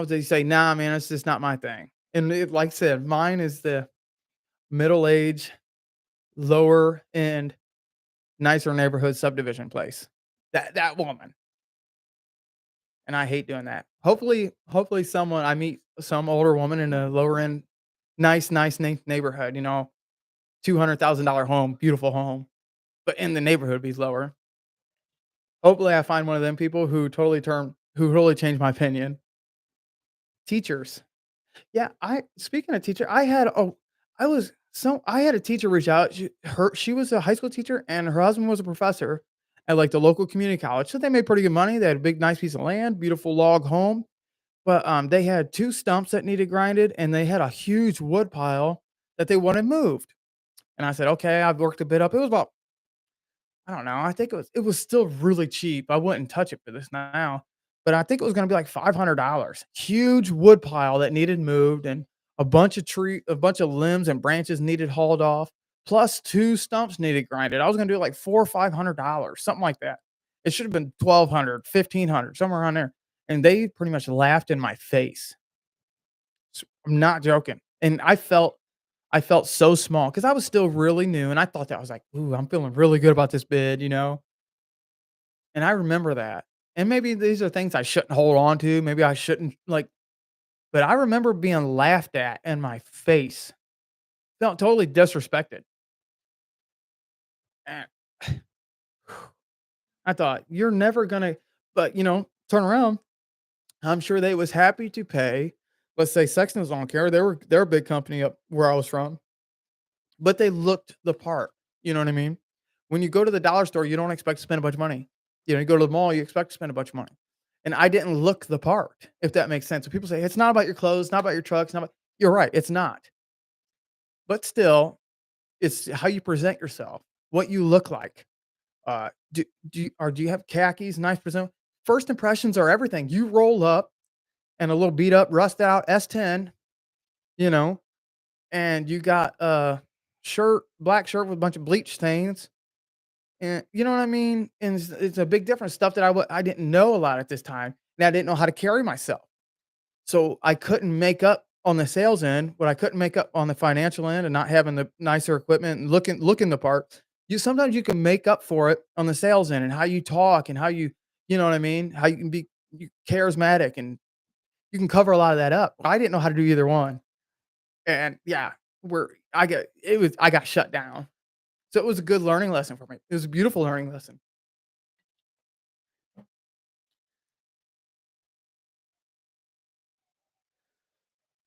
They say, "Nah, man, it's just not my thing." And like I said, mine is the middle age, lower end, nicer neighborhood subdivision place. That woman, and I hate doing that. Hopefully, someone I meet some older woman in a lower end, nice neighborhood. $200,000 home, beautiful home, but in the neighborhood be lower. Hopefully, I find one of them people who totally changed my opinion. Teachers. Yeah, I speaking of teacher, I had a teacher reach out. She was a high school teacher and her husband was a professor at like the local community college. So they made pretty good money. They had a big nice piece of land, beautiful log home. But they had two stumps that needed grinded and they had a huge wood pile that they wanted moved. And I said, "Okay, I've worked a bit up." It was about I don't know. I think it was still really cheap. I wouldn't touch it for this now, but I think it was gonna be like $500. Huge wood pile that needed moved and a bunch of limbs and branches needed hauled off, plus 2 stumps needed grinded. I was gonna do like 4 or $500, something like that. It should have been 1,200, 1,500, somewhere around there, and they pretty much laughed in my face. I'm not joking, and I felt so small because I was still really new, and I thought that I was like, "Ooh, I'm feeling really good about this bid," you know? And I remember that. And maybe these are things I shouldn't hold on to, maybe I shouldn't, like but I remember being laughed at in my face, felt totally disrespected, and I thought, "You're never gonna" but, turn around, I'm sure they was happy to pay, let's say Sexton's on care, they're a big company up where I was from. But they looked the part, you know what I mean? When you go to the dollar store, you don't expect to spend a bunch of money. You go to the mall, you expect to spend a bunch of money. And I didn't look the part, if that makes sense. So people say, "It's not about your clothes, not about your trucks, not about" You're right, it's not. But still, it's how you present yourself, what you look like. Do you have khakis, nice present first impressions are everything. You roll up and a little beat up, rust out S10, you know, and you got a black shirt with a bunch of bleach stains. And you know what I mean? And it's a big difference, stuff that I didn't know a lot at this time, and I didn't know how to carry myself. So, I couldn't make up on the sales end, what I couldn't make up on the financial end and not having the nicer equipment and looking the part. Sometimes you can make up for it on the sales end and how you talk and how you know what I mean? How you can be charismatic and you can cover a lot of that up. I didn't know how to do either one. And yeah, where I got shut down. So, it was a good learning lesson for me. It was a beautiful learning lesson.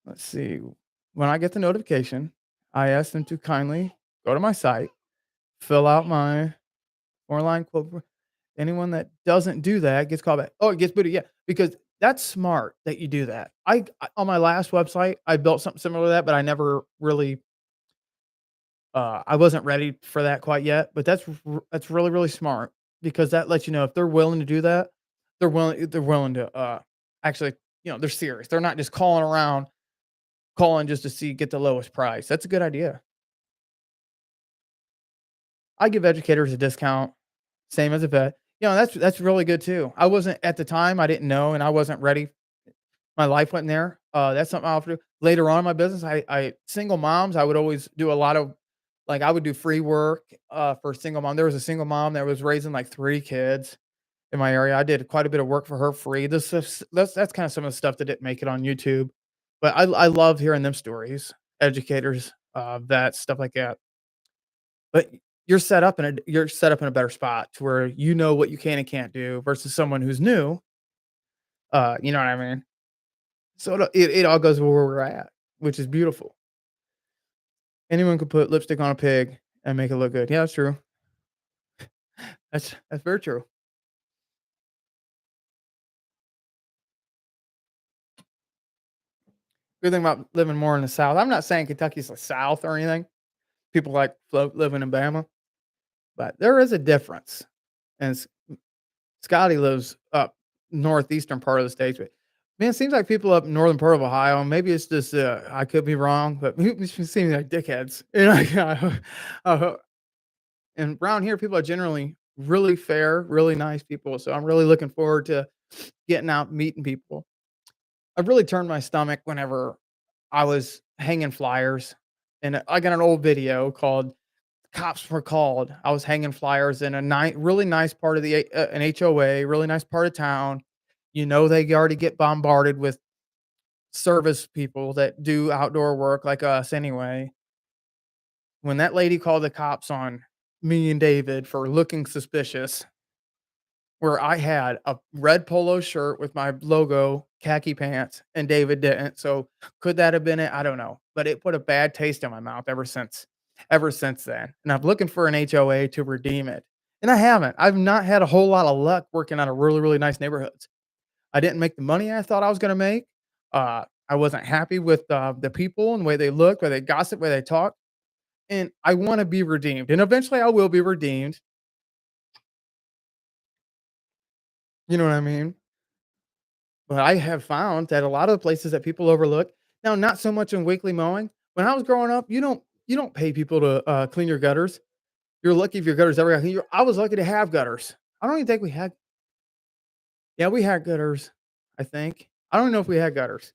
Let's see. When I get the notification, I ask them to kindly go to my site, fill out my 4-line quote. Anyone that doesn't do that gets called back. Oh, it gets booted. Yeah, because that's smart that you do that. On my last website, I built something similar to that, but I never really I wasn't ready for that quite yet. But that's really really smart because that lets you know if they're willing to do that, they're willing to actually they're serious. They're not just calling around calling just to see get the lowest price. That's a good idea. I give educators a discount, same as a vet. That's really good too. I wasn't at the time, I didn't know, and I wasn't ready. My life went there. That's something I'll do. Later on in my business, I single moms, I would always do a lot of like, I would do free work, for single mom. There was a single mom that was raising, like, 3 kids in my area. I did quite a bit of work for her free. This is that's kinda some of the stuff that didn't make it on YouTube. But I love hearing them stories, educators, vets, stuff like that. But you're set up in a better spot to where you know what you can and can't do versus someone who's new, you know what I mean? So it all goes where we're at, which is beautiful. Anyone could put lipstick on a pig and make it look good. Yeah, that's true. That's very true. Good thing about living more in the South. I'm not saying Kentucky's the South or anything. People like living in Bama, but there is a difference. And Scotty lives up northeastern part of the states, but man, it seems like people up northern part of Ohio, maybe it's just, I could be wrong, but it just seems like dickheads. Uh, and around here, people are generally really fair, really nice people. So I'm really looking forward to getting out, meeting people. I've really turned my stomach whenever I was hanging flyers, and I got an old video called "Cops Were Called." I was hanging flyers in a really nice part of an HOA, really nice part of town. They already get bombarded with service people that do outdoor work like us anyway. When that lady called the cops on me and David for looking suspicious, where I had a red polo shirt with my logo khaki pants and David didn't. So could that have been it? I don't know. But it put a bad taste in my mouth ever since then. And I'm looking for an HOA to redeem it. And I haven't. I've not had a whole lot of luck working out of really, really nice neighborhoods. I didn't make the money I thought I was gonna make. I wasn't happy with the people and the way they look, where they gossip, where they talk. And I wanna be redeemed. And eventually I will be redeemed. You know what I mean? But I have found that a lot of the places that people overlook now, not so much in weekly mowing. When I was growing up, you don't pay people to, clean your gutters. You're lucky if your gutters ever got clean. I was lucky to have gutters. I don't even think we had. Yeah, we had gutters, I think. I don't know if we had gutters,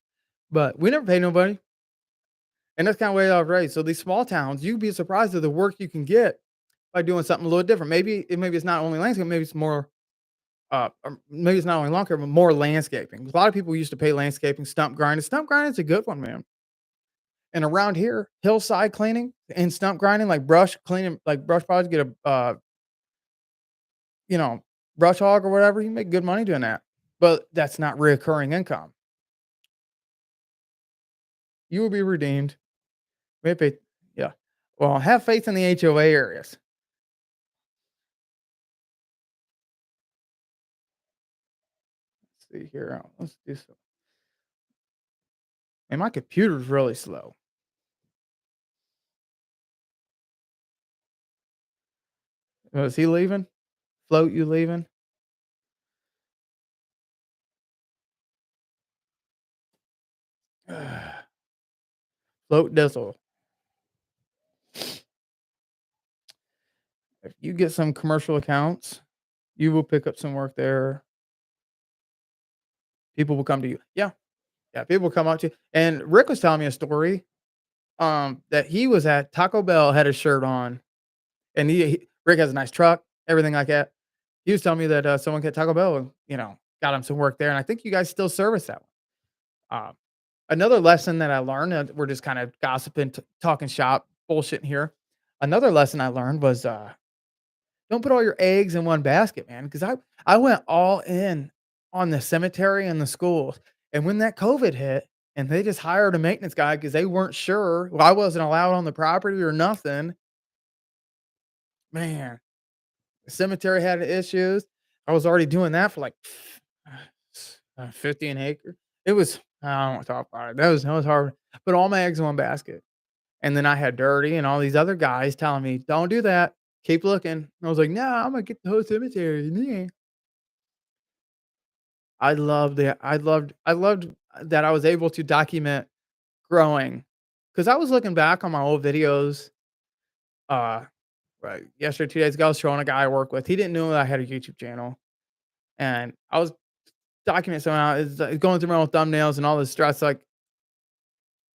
but we never paid nobody, and that's kinda the way I was raised. So these small towns, you'd be surprised at the work you can get by doing something a little different. Maybe it's not only landscape, maybe it's more, maybe it's not only lawn care, but more landscaping. A lot of people used to pay landscaping, stump grinding. Stump grinding's a good one, man. And around here, hillside cleaning and stump grinding, like brush cleaning, like brush piles, get a, you know, brush hog or whatever, you make good money doing that. But that's not reoccurring income. You will be redeemed. Maybe, yeah. Well, have faith in the HOA areas. Let's see here. Let's do some. And my computer's really slow. Oh, is he leaving? Float, you leaving? Float Dizzle. If you get some commercial accounts, you will pick up some work there. People will come to you. Yeah. Yeah. People will come up to you. And Rick was telling me a story that he was at Taco Bell, had his shirt on, and Rick has a nice truck, everything like that. He was telling me that someone at Taco Bell, got him some work there. And I think you guys still service that one. Another lesson that I learned, we're just kind of gossiping, talking shop, bullshitting here. Another lesson I learned was don't put all your eggs in one basket, man. Because I went all in on the cemetery and the schools. And when that COVID hit and they just hired a maintenance guy because they weren't sure, well, I wasn't allowed on the property or nothing, man, the cemetery had issues. I was already doing that for like 50 an acre. It was, I don't want to talk about it. That was hard. Put all my eggs in one basket. And then I had Dirty and all these other guys telling me, "Don't do that. Keep looking." And I was like, "No, I'm gonna get the whole cemetery." Yeah. I loved that I was able to document growing, because I was looking back on my old videos. Uh, right yesterday, 2 days ago, I was showing a guy I work with. He didn't know that I had a YouTube channel, and I was documenting somehow is going through my own thumbnails and all this stress. Like,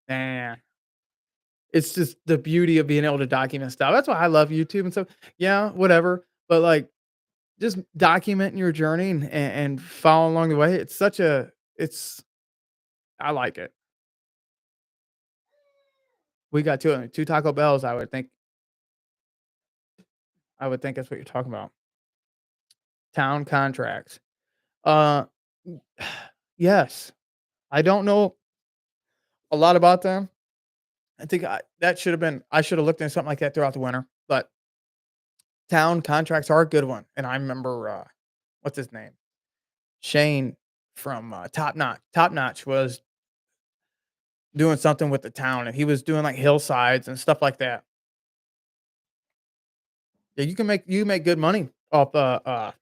man, it's just the beauty of being able to document stuff. That's why I love YouTube and stuff. Yeah, whatever. But like just documenting your journey and following along the way. It's I like it. We got two Taco Bells, I would think that's what you're talking about. Town contracts. Uh yes. I don't know a lot about them. I think I should have looked into something like that throughout the winter. But town contracts are a good one. And I remember what's his name? Shane from Top Notch. Top Notch was doing something with the town, and he was doing like hillsides and stuff like that. Yeah, you make good money off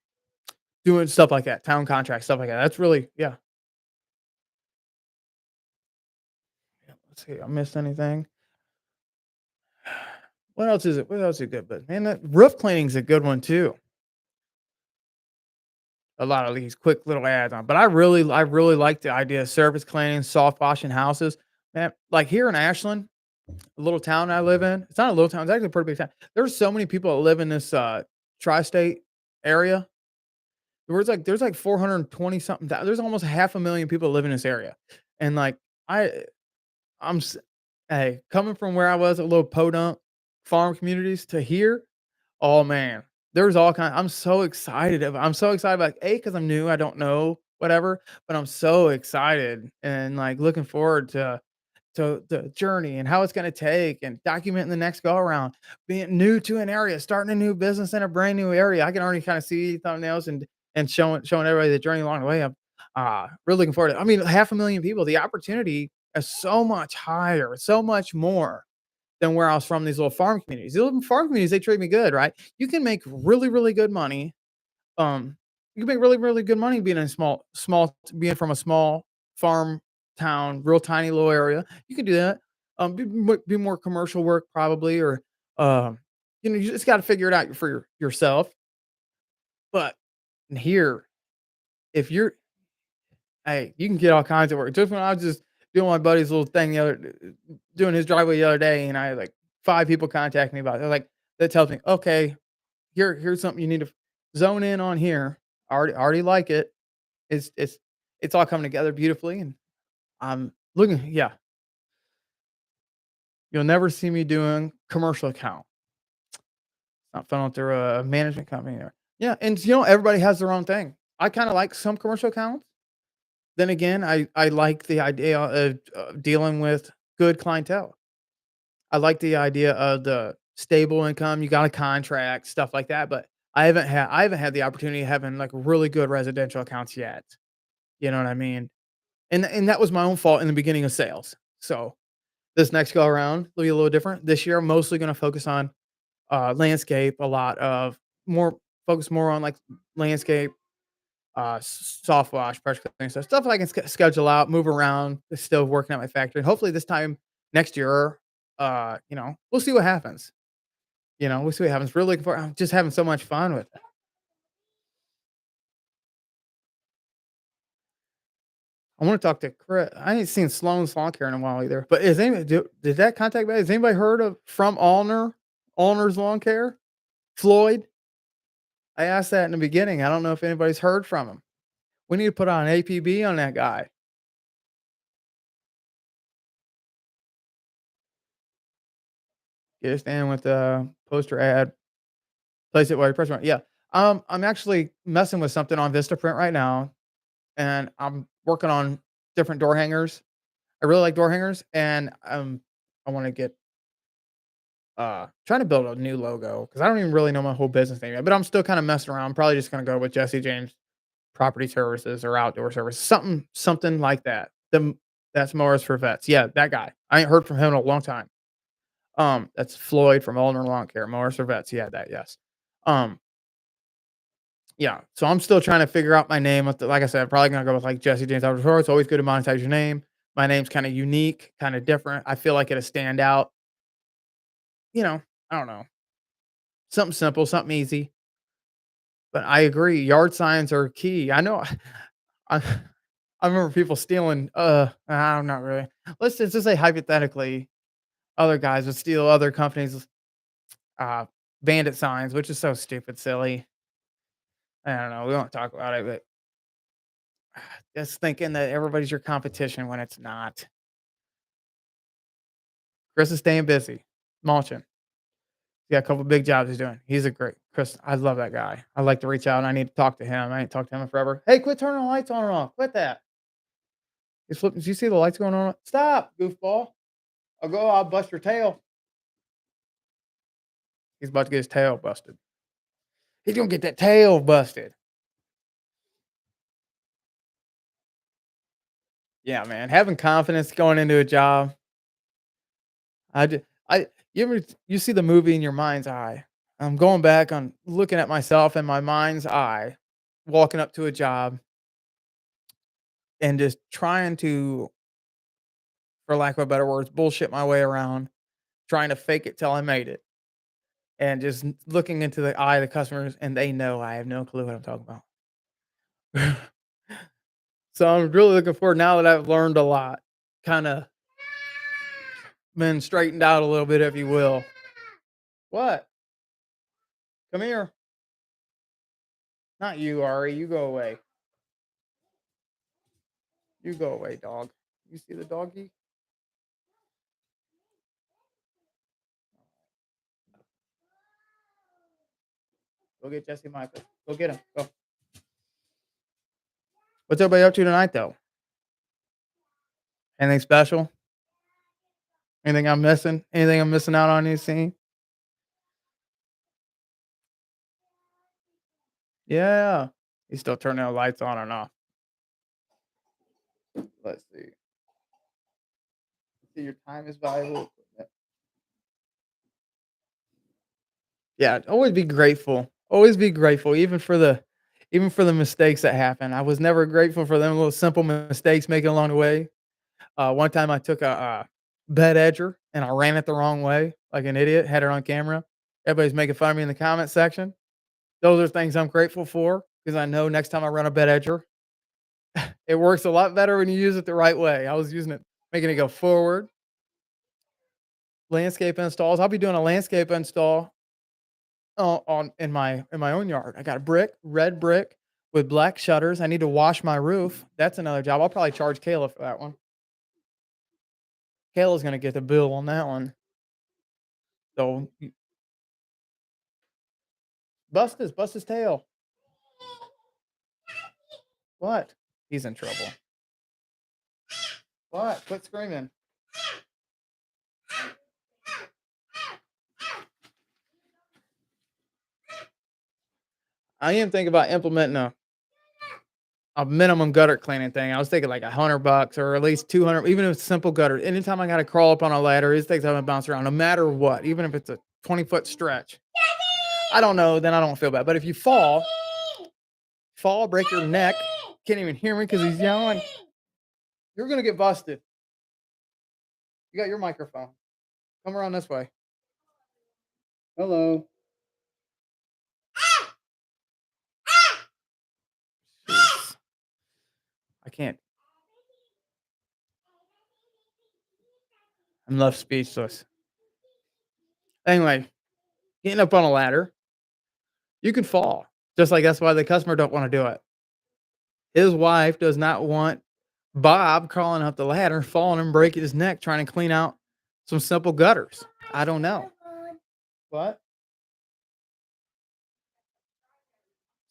doing stuff like that, town contracts, stuff like that. That's really, yeah. Yeah, let's see, I missed anything. What else is it? What else is good? But man, that roof cleaning's a good one too. A lot of these quick little ads on, but I really like the idea of surface cleaning, soft washing houses. Man, like here in Ashland, a little town I live in. It's not a little town, it's actually a pretty big town. There's so many people that live in this tri-state area. There's like 420 something. There's almost half a million people that live in this area. And like I I'm s- hey, coming from where I was, a little podunk farm communities to here, oh man, there's all kind. I'm so excited about A, because I'm new, I don't know whatever. But I'm so excited and like looking forward to the journey and how it's going to take and documenting the next go around, being new to an area, starting a new business in a brand new area. I can already kind of see thumbnails and showing everybody the journey along the way. I'm really looking forward to it. I mean, 500,000 people, the opportunity is so much higher, so much more than where I was from. These little farm communities, these little farm communities, they treat me good, right? You can make really, really good money. um, you can make really, really good money being in a being from a small farm town, real tiny little area. You can do that. Be more commercial work probably, or um, you just got to figure it out for yourself. But here, if you're, hey, you can get all kinds of work. Just when I was just doing my buddy's little thing doing his driveway the other day, and I had like 5 people contact me about it. They're like, that tells me, okay, here's something you need to zone in on here. I already like it. It's it's it's all coming together beautifully, and I'm looking. Yeah, you'll never see me doing commercial account. Not funneled through a management company there. Yeah, and everybody has their own thing. I kind of like some commercial accounts. Then again, I like the idea of dealing with good clientele. I like the idea of the stable income. You got a contract, stuff like that. But I haven't had the opportunity of having like really good residential accounts yet. You know what I mean? And that was my own fault in the beginning of sales. So this next go around will be a little different. This year, I'm mostly going to focus on landscape. A lot of more focus more on like landscape, soft wash, pressure cooking stuff I can schedule out, move around. Still working at my factory. And hopefully, this time next year, we'll see what happens. We'll see what happens. Really looking for. I'm just having so much fun with it. I want to talk to Chris. I ain't seen Sloan's lawn care in a while either. But did that contact me? Has anybody heard of from Allner's Lawn Care? Floyd? I asked that in the beginning. I don't know if anybody's heard from him. We need to put on APB on that guy. Get a stand with the poster ad. Place it while you press one. Yeah. I'm actually messing with something on Vistaprint right now, and I'm working on different door hangers. I really like door hangers, and I want to get trying to build a new logo because I don't even really know my whole business name yet. But I'm still kind of messing around. I'm probably just gonna go with Jesse James Property Services or Outdoor Services, something like that. That's Mowers for Vets. Yeah, that guy. I ain't heard from him in a long time. That's Floyd from Allner Lawn Care, Mowers for Vets. Yeah, that, yes. Um, yeah. So I'm still trying to figure out my name. Like I said, I'm probably gonna go with like Jesse James Outdoor. It's always good to monetize your name. My name's kind of unique, kind of different. I feel like it'll stand out. You know, I don't know. Something simple, something easy. But I agree. Yard signs are key. I know. I I remember people stealing. I'm not really. Let's just say hypothetically, other guys would steal other companies' uh, bandit signs, which is so stupid, silly. I don't know. We won't talk about it, but just thinking that everybody's your competition when it's not. Chris is staying busy, mulching. He's got a couple big jobs he's doing. He's a great Chris. I love that guy. I like to reach out and I need to talk to him. I ain't talked to him in forever. Hey, quit turning the lights on and off. Quit that. He's flipping. Do you see the lights going on? Stop, goofball. I'll bust your tail. He's about to get his tail busted. He's gonna get that tail busted. Yeah, man. Having confidence going into a job. I just, you see the movie in your mind's eye. I'm going back on looking at myself in my mind's eye, walking up to a job and just trying to, for lack of better words, bullshit my way around, trying to fake it till I made it. And just looking into the eye of the customers, and they know I have no clue what I'm talking about. So I'm really looking forward now that I've learned a lot, kind of been straightened out a little bit, if you will. What? Come here. Not you, Ari. You go away. You go away, dog. You see the doggy? Go get Jesse Michael. Go get him. Go. What's everybody up to tonight, though? Anything special? Anything I'm missing? Anything I'm missing out on you seeing? Yeah. You still turning the lights on and off. Let's see. See, your time is valuable. Yeah, always be grateful. Always be grateful, even for the mistakes that happen. I was never grateful for them little simple mistakes making along the way. One time I took a bed edger and I ran it the wrong way, like an idiot. Had it on camera. Everybody's making fun of me in the comment section. Those are things I'm grateful for because I know next time I run a bed edger, it works a lot better when you use it the right way. I was using it, making it go forward. Landscape installs. I'll be doing a landscape install on in my own yard. I got a red brick with black shutters. I need to wash my roof. That's another job. I'll probably charge Kayla for that one. Kayla's gonna get the bill on that one. So bust his tail. What? He's in trouble. What? Quit screaming. I am thinking about implementing a minimum gutter cleaning thing. I was thinking like $100 or at least 200, even if it's simple gutter. Anytime I got to crawl up on a ladder, it takes time to bounce around, no matter what, even if it's a 20-foot stretch. I don't know, then I don't feel bad. But if you fall, break your neck, can't even hear me because he's yelling, you're going to get busted. You got your microphone. Come around this way. Hello. Jeez. I can't. I'm left speechless. Anyway, getting up on a ladder, you can fall. Just like that's why the customer don't want to do it. His wife does not want Bob crawling up the ladder, falling and breaking his neck trying to clean out some simple gutters. I don't know. What?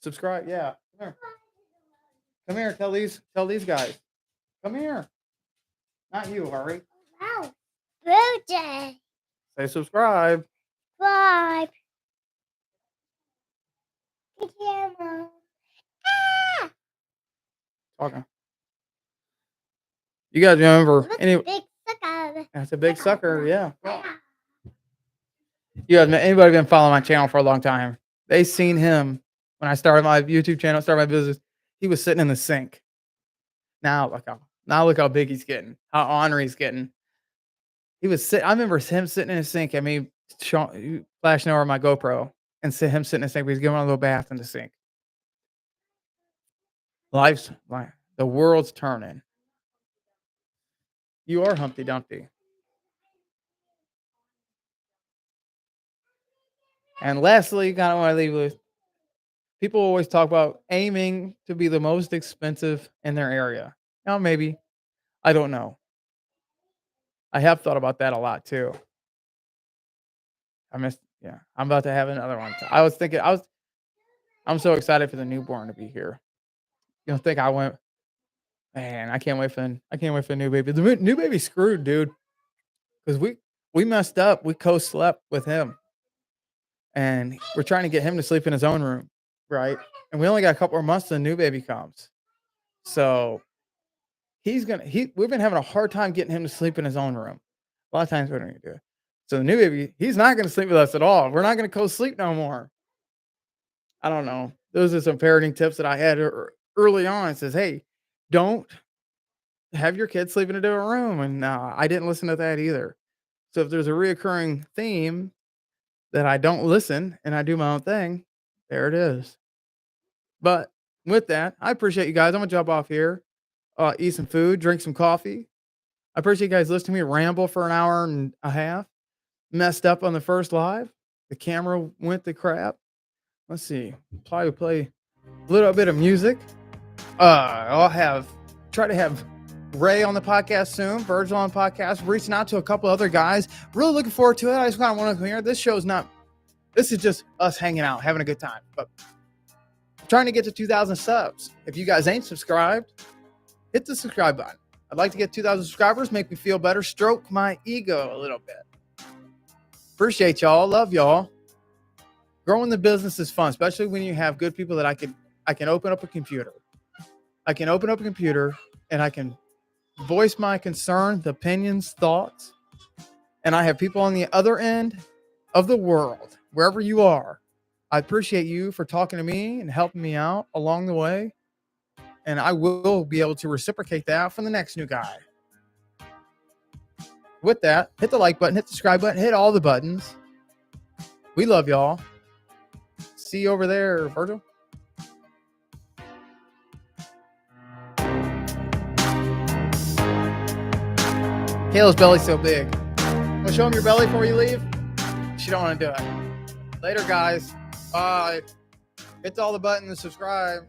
Subscribe, yeah. Come here. Come here. Tell these guys. Come here. Not you, hurry. Wow. Birthday. Say subscribe. Subscribe. The camera. Ah! Talking. You guys remember Look, any? big sucker. That's a big sucker, yeah. You guys, anybody been following my channel for a long time? They seen him when I started my YouTube channel, started my business. He was sitting in the sink. Now look how big he's getting, how ornery he's getting. He was I remember him sitting in the sink. I mean, flashing over my GoPro and see him sitting in the sink. He's giving a little bath in the sink. Life's like the world's turning. You are Humpty Dumpty. And lastly, kind of want to leave with people always talk about aiming to be the most expensive in their area. Now, maybe, I don't know. I have thought about that a lot too. I'm about to have another one. I'm so excited for the newborn to be here. You don't think I went, man, I can't wait for the new baby. The new baby's screwed, dude. Because we messed up. We co-slept with him. And we're trying to get him to sleep in his own room, right? And we only got a couple more months till the new baby comes. So we've been having a hard time getting him to sleep in his own room. A lot of times we don't even do it. So the new baby, he's not going to sleep with us at all. We're not going to co-sleep no more. I don't know. Those are some parenting tips that I had early on. It says, hey, don't have your kids sleep in a different room. And I didn't listen to that either. So if there's a reoccurring theme that I don't listen and I do my own thing, there it is. But with that, I appreciate you guys. I'm going to jump off here, eat some food, drink some coffee. I appreciate you guys listening to me ramble for an hour and a half. Messed up on the first live. The camera went to crap. Let's see. Probably play a little bit of music. I'll try to have Ray on the podcast soon, Virgil on the podcast, reaching out to a couple other guys. Really looking forward to it. I just kind of want to come here. This is just us hanging out, having a good time. But I'm trying to get to 2,000 subs. If you guys ain't subscribed, hit the subscribe button. I'd like to get 2,000 subscribers, make me feel better, stroke my ego a little bit. Appreciate y'all, love y'all. Growing the business is fun, especially when you have good people that I can open up a computer. I can open up a computer and I can voice my concern, opinions, thoughts. And I have people on the other end of the world, wherever you are. I appreciate you for talking to me and helping me out along the way. And I will be able to reciprocate that from the next new guy. With that, hit the like button, hit the subscribe button, hit all the buttons. We love y'all. See you over there, Virgil. Kayla's belly's so big. Want to show him your belly before you leave? She don't want to do it. Later, guys. Bye. Hit all the buttons, subscribe.